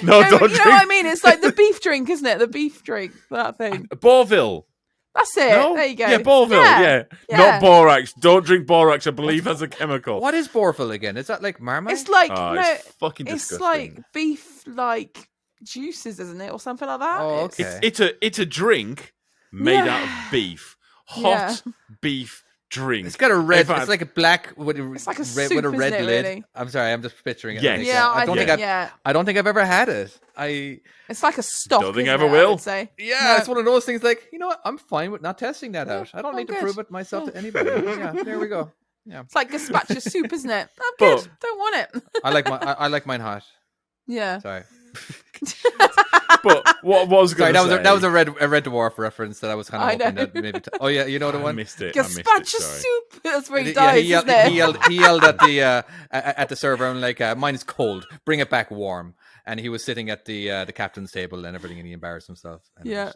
No, don't drink. You know what I mean? It's like the beef drink, isn't it? The beef drink, that thing. Bovril. That's it. No? There you go. Yeah, Bovril. Yeah. Not borax. Don't drink borax. I believe that's a chemical. What is Bovril again? Is that like Marmite? It's like it's fucking disgusting. It's like beef, like juices, isn't it, or something like that? Oh, okay. It's a drink made out of beef. Hot beef drink. It's got a red. It's like a black with a, it's like a red, soup, with a red it, lid. Really? I'm sorry, I'm just picturing it. Yes. Yeah, I don't think I've ever had it. It's like a stock. Don't think I ever will. I would say. Yeah, it's one of those things. Like, you know what? I'm fine with not testing that out. I don't need to prove it myself to anybody. Yeah, there we go. Yeah, it's like gazpacho soup, isn't it? I'm good. Don't want it. I like mine hot. Yeah. Sorry. But what was going to say? That was a red dwarf reference that I was kind of hoping that maybe. Oh yeah, you know the one. I missed it. Gazpacho soup. That's where he dies. He yelled at the server and like, mine is cold. Bring it back warm. And he was sitting at the captain's table and everything, and he embarrassed himself. And yeah,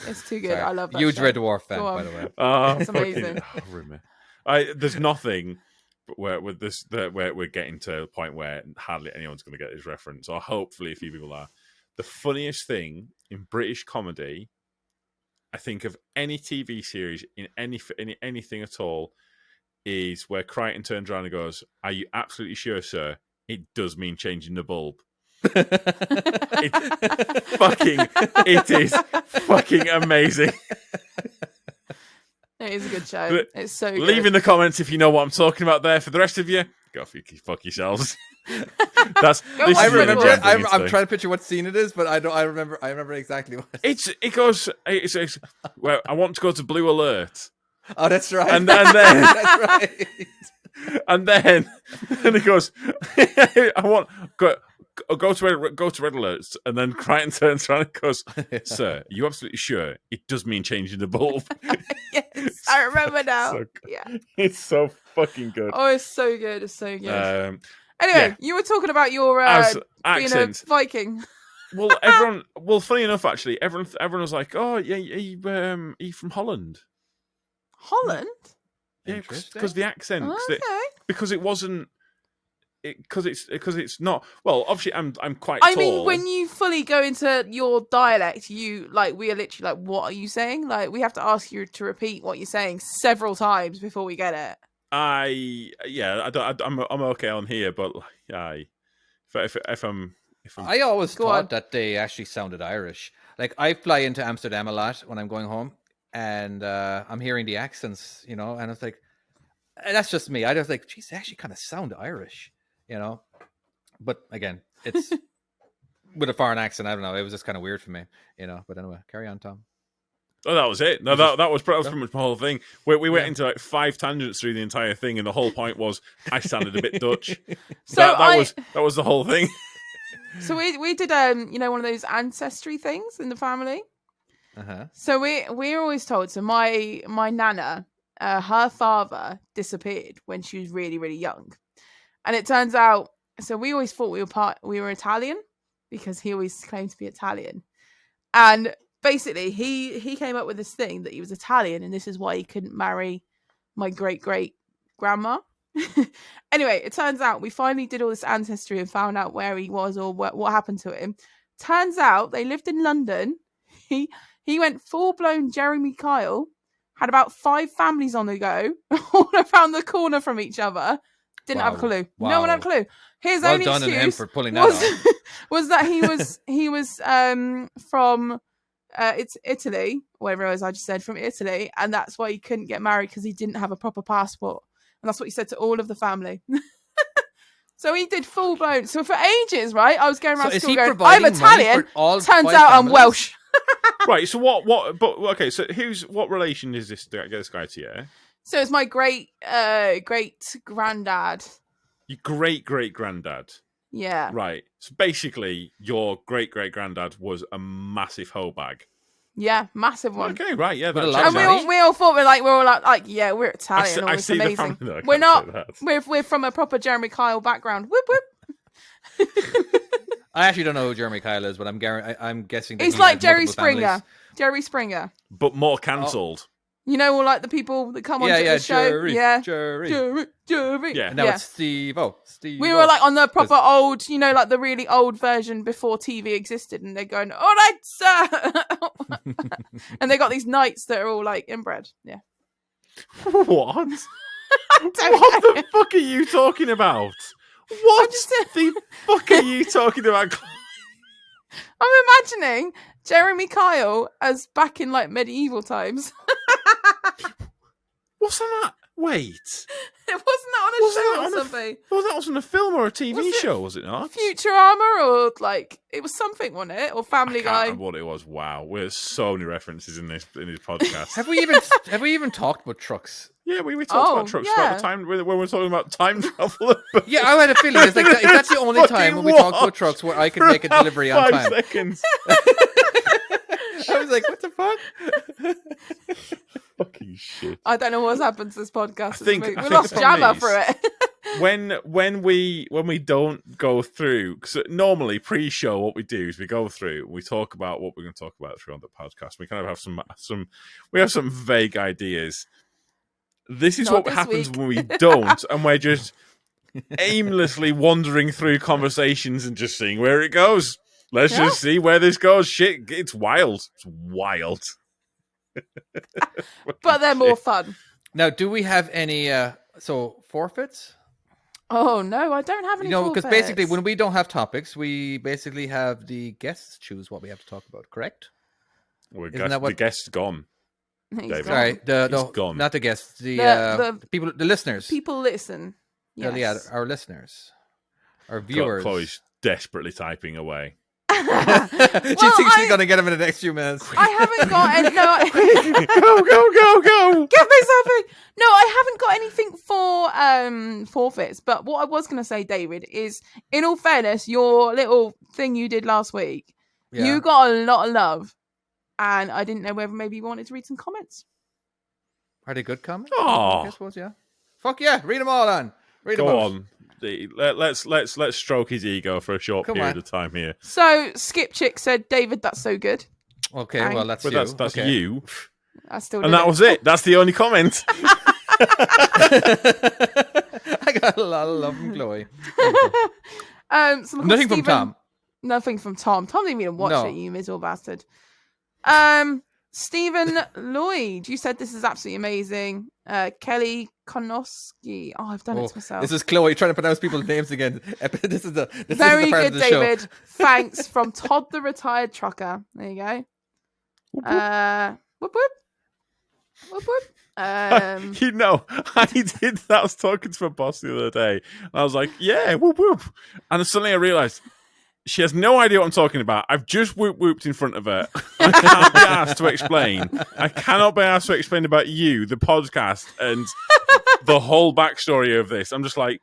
it's too good. Sorry. I love that. Huge show. Red Dwarf fan, by the way. It's amazing. There's nothing where we're getting to a point where hardly anyone's going to get this reference, or hopefully a few people are. The funniest thing in British comedy, I think, of any TV series in anything at all, is where Crichton turns around and goes, "Are you absolutely sure, sir? It does mean changing the bulb." It is fucking amazing. It is a good show. It's so good. Leave in the comments if you know what I'm talking about there. For the rest of you, go fuck yourselves. I'm trying to picture what scene it is, but I remember exactly what it's well, I want to go to Blue Alert. Oh, that's right. And then that's right. And then it goes, I want go to Red Alerts, and then Crichton turns around and goes, "Sir, are you absolutely sure it does mean changing the bulb?" Yes, I remember now. It's so fucking good. Oh, it's so good. It's so good. Anyway, you were talking about your being a Viking. Well, funny enough, actually, everyone was like, "Oh, yeah, are you from Holland?" Holland? Yeah, because the accent. Okay. Because it wasn't. Because it's not. Well, obviously, I'm quite. I tall. mean, when you fully go into your dialect, we are literally like, "What are you saying?" Like, we have to ask you to repeat what you're saying several times before we get it. I'm okay on here, but if I'm I always thought that they actually sounded Irish. Like, I fly into Amsterdam a lot when I'm going home, and I'm hearing the accents, you know, and it's like, that's just me. I just like, geez, they actually kind of sound Irish, you know. But again, it's with a foreign accent. I don't know. It was just kind of weird for me, you know. But anyway, carry on, Tom. Oh, that was it. No, that was pretty much my whole thing. We went into like 5 tangents through the entire thing, and the whole point was I sounded a bit Dutch. So that was the whole thing. So we did one of those ancestry things in the family. Uh-huh. So we're always told. So my nana, her father disappeared when she was really, really young, and it turns out. So we always thought we were Italian because he always claimed to be Italian, and basically he came up with this thing that he was Italian, and this is why he couldn't marry my great grandma. Anyway, it turns out we finally did all this ancestry and found out where he was or what happened to him. Turns out they lived in London. He went full-blown Jeremy Kyle, had about 5 families on the go, all around the corner from each other. Didn't have a clue. Wow. No one had a clue. His Well only done on him excuse for pulling that off. was that he was from it's Italy, whatever it was I just said, from Italy, and that's why he couldn't get married because he didn't have a proper passport. And that's what he said to all of the family. So he did full blown. So for ages, right, I was going around school going, I'm Italian. Turns out I'm Welsh. Right. So what? But okay. So what relation is this guy to you? So it's my great granddad. Your great granddad. Yeah. Right. So basically, your great granddad was a massive hoe bag. Yeah, massive one. Okay, right, yeah. And we all thought we're all like, yeah, we're Italian. It's amazing. We're not. We're from a proper Jeremy Kyle background. Whoop whoop. I actually don't know who Jeremy Kyle is, but I'm guessing that he's like Jerry Springer. Families. Jerry Springer, but more cancelled. You know, all like the people that come on to the show. Jerry. Yeah. And now it's Steve. We were like on the proper old, like the really old version before TV existed, and they're going, all right, sir. And they got these knights that are all like inbred. Yeah. What? What the fuck are you talking about? What the fuck are you talking about? I'm imagining Jeremy Kyle as back in like medieval times. What's that? Wait. Wasn't that on a show or something? Was that on a film or a TV show, was it not? Futurama or like, it was something, wasn't it? Or Family Guy? I can't remember what it was. Wow. There's so many references in this podcast. Have we even talked about trucks? Yeah, we talked about trucks about the time when we're talking about time travel. Yeah, I had a feeling it's like that's the only time when we talk about trucks where I could make a delivery on time. 5 seconds. I was like, what the fuck? Fucking shit. I don't know what's happened to this podcast. I think we lost Jamma for it. when we don't go through, because normally pre-show what we do is we go through, we talk about what we're going to talk about through on the podcast. We kind of have some vague ideas. This is what happens when we don't, and we're just aimlessly wandering through conversations and just seeing where it goes. Let's just see where this goes. Shit, it's wild. It's wild. But they're more fun. Now, do we have any forfeits? Oh no, I don't have any. Because basically, when we don't have topics, we basically have the guests choose what we have to talk about. Correct? The guest's gone. David. Sorry, He's gone. not the guests. The people, the listeners. People listen. Yes. Yeah, our listeners, our viewers. Chloe's desperately typing away. She thinks she's gonna get him in the next few minutes. I haven't got any. Go! Give me something. No, I haven't got anything for forfeits. But what I was gonna say, David, is in all fairness, your little thing you did last week, you got a lot of love, and I didn't know whether maybe you wanted to read some comments. Are they good comments? Oh, I suppose, yeah. Fuck yeah! Read them all on. Go on. Let's stroke his ego for a short period of time here. So Skip Chick said, "David, that's so good." Okay, well that's you. That's you. I still. And that was it. That's the only comment. I got a lot of love from Chloe. Nothing from Tom. Nothing from Tom. Tom didn't even watch it. You miserable bastard. Stephen Lloyd, you said this is absolutely amazing. Kelly Konoski. Oh, I've done it to myself. This is Chloe trying to pronounce people's names again. This is the very part good, of the David. Show. Thanks from Todd the retired trucker. There you go. Whoop whoop. Whoop whoop. I did that. I was talking to my boss the other day, and I was like, "Yeah, whoop whoop," and suddenly I realised She has no idea what I'm talking about. I've just whooped in front of her. I can't be asked to explain. I cannot be asked to explain about you, the podcast, and the whole backstory of this. I'm just like,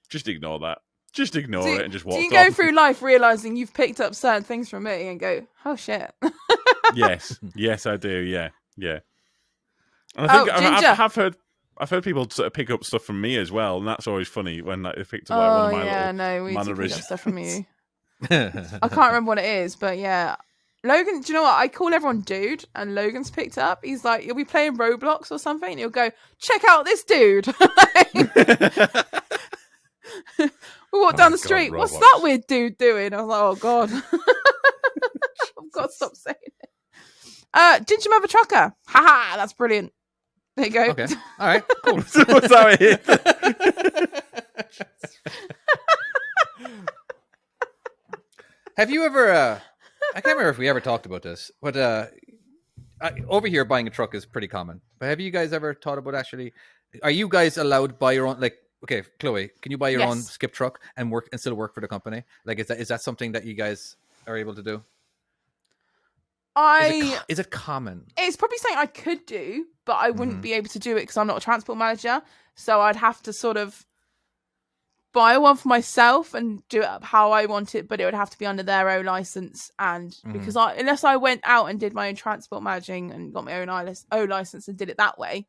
just ignore that. Just ignore it and just walk off. Do you go through life realizing you've picked up certain things from me and go, oh shit? Yes, I do. Yeah. And I think I've heard people sort of pick up stuff from me as well, and that's always funny when they picked up one of my little we do pick up stuff from you. I I can't remember what it is, but yeah. Logan, do you know what? I call everyone dude, and Logan's picked up. He's like, you'll be playing Roblox or something, and he'll go, check out this dude. We walk down the street. God, what's Roblox. that weird dude doing? I was like, oh god. I've got to stop saying it. Ginger Mother Trucker. Haha, that's brilliant. There you go. Okay. All right. Cool. What's that? Have you ever? I can't remember if we ever talked about this, but over here buying a truck is pretty common. But have you guys ever thought about actually? Are you guys allowed to buy your own? Like, okay, Chloe, can you buy your own skip truck and still work for the company? Like, is that something that you guys are able to do? Is it common? It's probably something I could do, but I wouldn't be able to do it because I'm not a transport manager. So I'd have to sort of buy one for myself and do it up how I want it, but it would have to be under their own license. And because unless I went out and did my own transport managing and got my own O license and did it that way,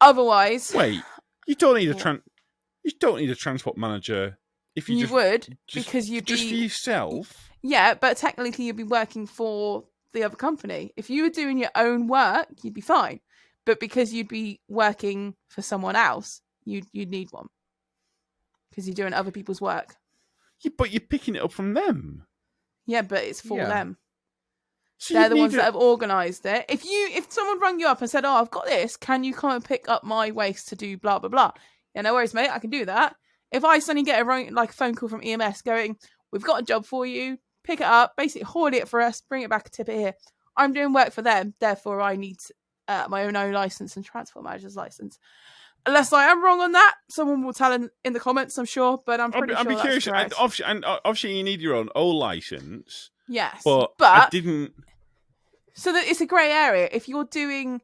otherwise, Wait, you don't need a transport manager if you would because you'd just be for yourself. Yeah, but technically you'd be working for the other company. If you were doing your own work, you'd be fine. But because you'd be working for someone else, you'd need one. Because you're doing other people's work. Yeah, but you're picking it up from them. Yeah, but it's for them. So They're the ones that have organised it. If someone rang you up and said, "Oh, I've got this. Can you come and pick up my waste to do blah blah blah?" Yeah, no worries, mate. I can do that. If I suddenly get a phone call from EMS going, "We've got a job for you. Pick it up. Basically, haul it for us. Bring it back. Tip it here." I'm doing work for them. Therefore, I need my own license and transport manager's license. Unless I am wrong on that, someone will tell in the comments, I'm sure. But I'm pretty sure I'd be curious. that's correct. And obviously, you need your own O license. Yes, but I didn't. So that it's a grey area. If you're doing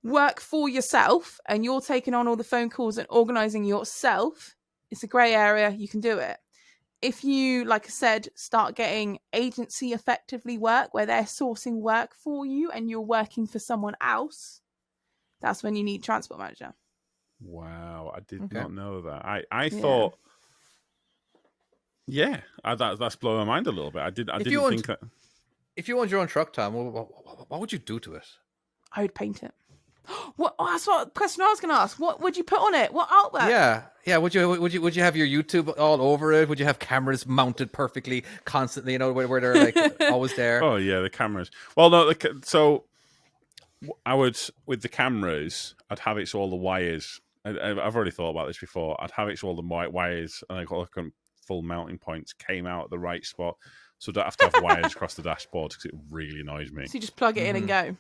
work for yourself and you're taking on all the phone calls and organising yourself, it's a grey area. You can do it. If you, like I said, start getting agency effectively work where they're sourcing work for you and you're working for someone else, that's when you need transport manager. Wow, I did not know that. I thought, that's blowing my mind a little bit. I didn't think that. If you owned your own truck, Tom, what would you do to it? I would paint it. What? Oh, that's what question I was going to ask. What would you put on it? What outlet? Yeah. Would you have your YouTube all over it? Would you have cameras mounted perfectly, constantly? You know, where they're like always there. Oh yeah, the cameras. Well, no. So I would with the cameras, I'd have it so all the wires. I've already thought about this before. I'd have it so all the wires and I got full mounting points came out at the right spot, so I don't have to have wires across the dashboard because it really annoys me. So you just plug it in and go.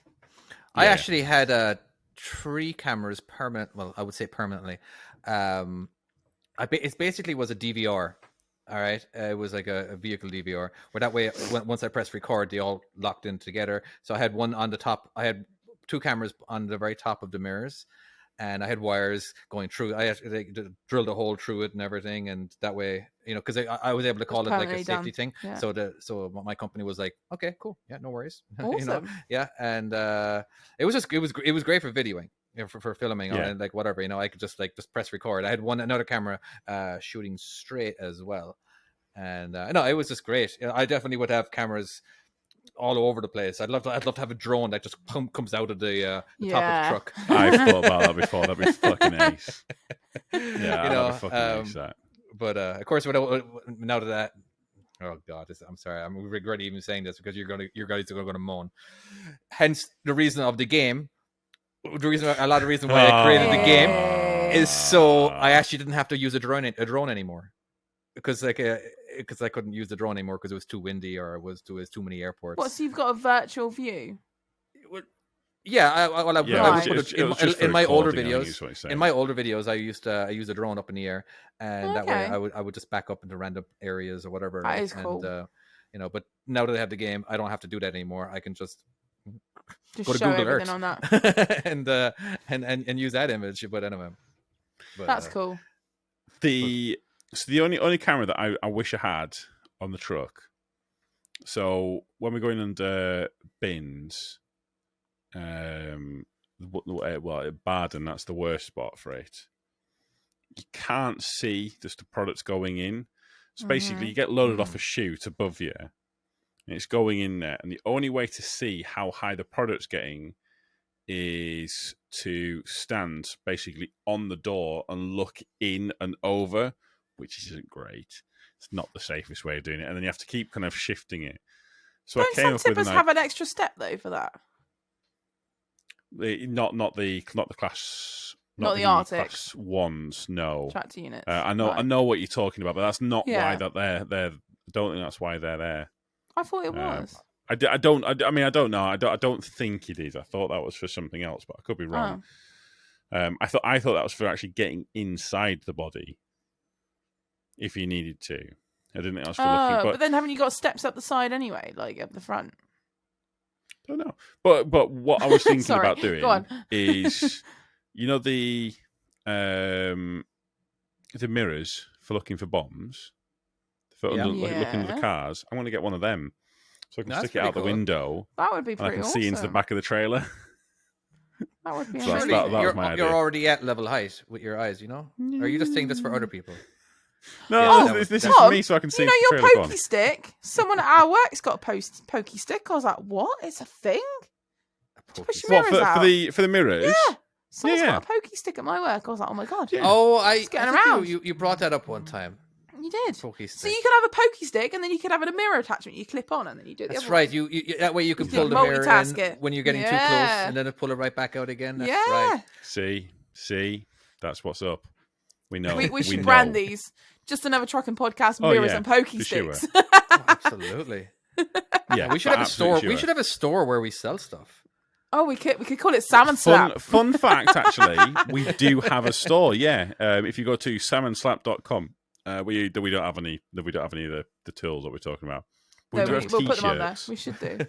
I actually had 3 cameras permanent. Well, I would say permanently. It basically was a DVR. All right, it was like a vehicle DVR. Where that way, once I pressed record, they all locked in together. So I had one on the top. I had 2 cameras on the very top of the mirrors, and I had wires going through. I had to drill the hole through it and everything, and that way, you know, because I was able to call it like a safety thing. Yeah. So my company was like, okay, cool, yeah, no worries. Awesome. You know, yeah, and it was great for videoing. You know, for filming and like whatever, you know, I could just press record. I had another camera shooting straight as well, and no, it was just great. You know, I definitely would have cameras all over the place. I'd love to have a drone that just comes out of the top of the truck. I've thought about that before. That'd be fucking ace. Yeah, you know, that'd be fucking ace. That. But of course, now that. Oh God! I'm sorry. I'm regretting even saying this because you guys are going to moan. Hence the reason of the game. A lot of the reason why I created the game is so I actually didn't have to use a drone anymore because I couldn't use the drone anymore because it was too windy or it was too many airports. What? So you've got a virtual view? Yeah, I Yeah, would put it it was just for in my older recording, I think is videos. what he's saying. In my older videos, I used a drone up in the air, and that way Okay. I would just back up into random areas or whatever. That right? is cool. And but now that I have the game, I don't have to do that anymore. I can just Just go to show Google everything Earth on that. and use that image. But anyway, That's cool. The only camera that I wish I had on the truck. So when we're going under bins, at Baden, that's the worst spot for it. You can't see just the products going in. So basically, you get loaded off a chute above you, and it's going in there. And the only way to see how high the product's getting is to stand basically on the door and look in and over, which isn't great. It's not the safest way of doing it, and then you have to keep kind of shifting it. So Don't I came some up with tippers have an extra step though for that? not the class, Not the class Arctics. ones. No, Tractor units. I know Right. I know what you're talking about, but that's not why Yeah. that they're. I don't think that's why they're there. I thought it was. I don't know. I don't think it is. I thought that was for something else, but I could be wrong. I thought that was for actually getting inside the body, if you needed to. I didn't think that was for looking. But then haven't you got steps up the side anyway, like up the front? I don't know. But what I was thinking Sorry, about doing go on. is, the mirrors for looking for bombs, for looking at the cars. I want to get one of them, so I can That's stick it out pretty the cool. window. That would be And I pretty can awesome. see into the back of the trailer. That would be So that's- amazing. that was my idea. You're already at level height with your eyes, Or are you just saying this for other people? No, Yeah, this is Tom, for me, so I can see You know into the your trailer. Go on. pokey stick? Someone at our work's got a pokey stick. I was like, what? It's a thing? To push your What mirrors out. for the mirrors? Yeah. Someone's Yeah. got a pokey stick at my work. I was like, oh my god. Yeah. Oh, getting think around. You brought that up one time. You did. Pokey So stick. you could have a pokey stick, and then you could have a mirror attachment you clip on, and then you do it the That's other right. way. You that way you can You pull can the mirror multitask in it. when you're getting too close, Yeah. and then pull it right back out again. That's Yeah. right. See, that's what's up. We know. We should know. brand these. Just another trucking podcast, Oh, mirrors yeah, and pokey for sure. sticks. Oh, absolutely. Yeah, We should for have a store. absolute We sure. should have a store where we sell stuff. Oh, we could call it Salmon Slap. Fun fact, actually, we do have a store. Yeah, if you go to salmonslap.com, we don't have any. We don't have any of the tools that we're talking about. We No, do have we'll put them on there. t-shirts. We should do.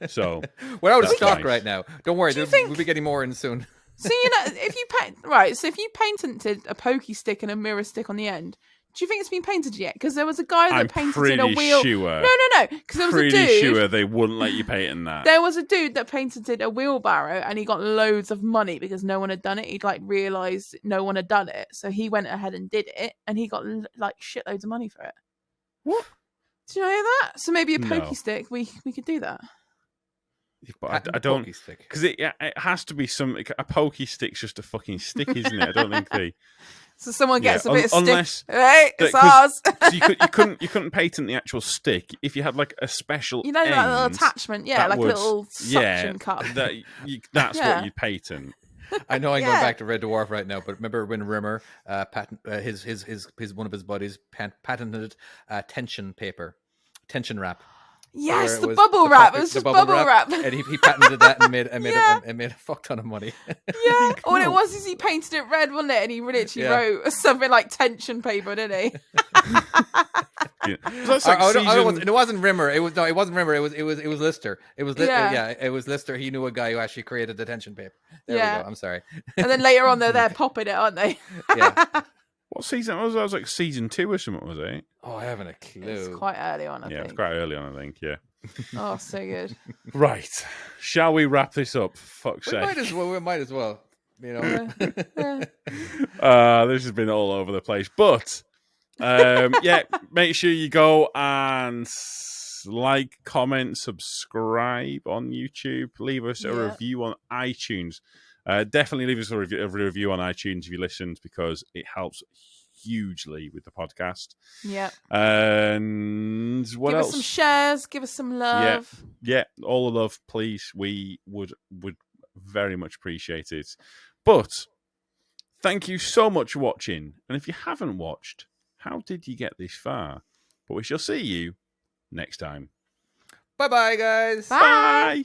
So We're out of That's stock nice. right now. Don't worry. Do you We'll think- be getting more in soon. So if you patented a pokey stick and a mirror stick on the end, do you think it's been painted yet? Because there was a guy that I'm painted pretty in a wheel. sure. No. Because there was a Pretty dude. sure they wouldn't let you patent that. There was a dude that painted a wheelbarrow, and he got loads of money because no one had done it. He'd realised no one had done it, so he went ahead and did it, and he got shitloads of money for it. What? Do you know that? So maybe a No. pokey stick, we could do that. But I don't. Pokey stick. Because it has to be a pokey stick's just a fucking stick, isn't it? I don't think they. So someone gets Yeah, a bit of unless- stick. Hey, it's 'cause- ours. So you couldn't patent the actual stick if you had a special. You know, like a little end, attachment, yeah, that like would- a little suction cup. That's Yeah. what you'd patent. I know I'm Yeah. going back to Red Dwarf right now, but remember when Rimmer his one of his buddies patented tension wrap. Yes, where it the was bubble the wrap. puppet- It was the just bubble wrap. and he patented that and made Yeah. a fuck ton of money. Yeah, all it was is he painted it red, wasn't it? And he literally Yeah. wrote something like tension paper, didn't he? Yeah. That's like It wasn't Rimmer. It wasn't Rimmer. It was Lister. It was Yeah. it was Lister. He knew a guy who actually created the tension paper. There Yeah. we go. I'm sorry. And then later on, they're there popping it, aren't they? Yeah. What season was that? Was like season 2 or something, was it? Oh, I haven't a clue. It's quite early on, I Yeah, it was think. quite early on, I think. Yeah. Oh, so good. Right. Shall we wrap this up? For fuck's We sake. might as well. You know. This has been all over the place, but yeah, make sure you go and like, comment, subscribe on YouTube, leave us a Yeah. review on iTunes. Definitely leave us a review on iTunes if you listened, because it helps hugely with the podcast. Yeah. And what Give else? us some shares. Give us some love. Yeah, all the love, please. We would very much appreciate it. But thank you so much for watching. And if you haven't watched, how did you get this far? But we shall see you next time. Bye-bye, guys. Bye. Bye.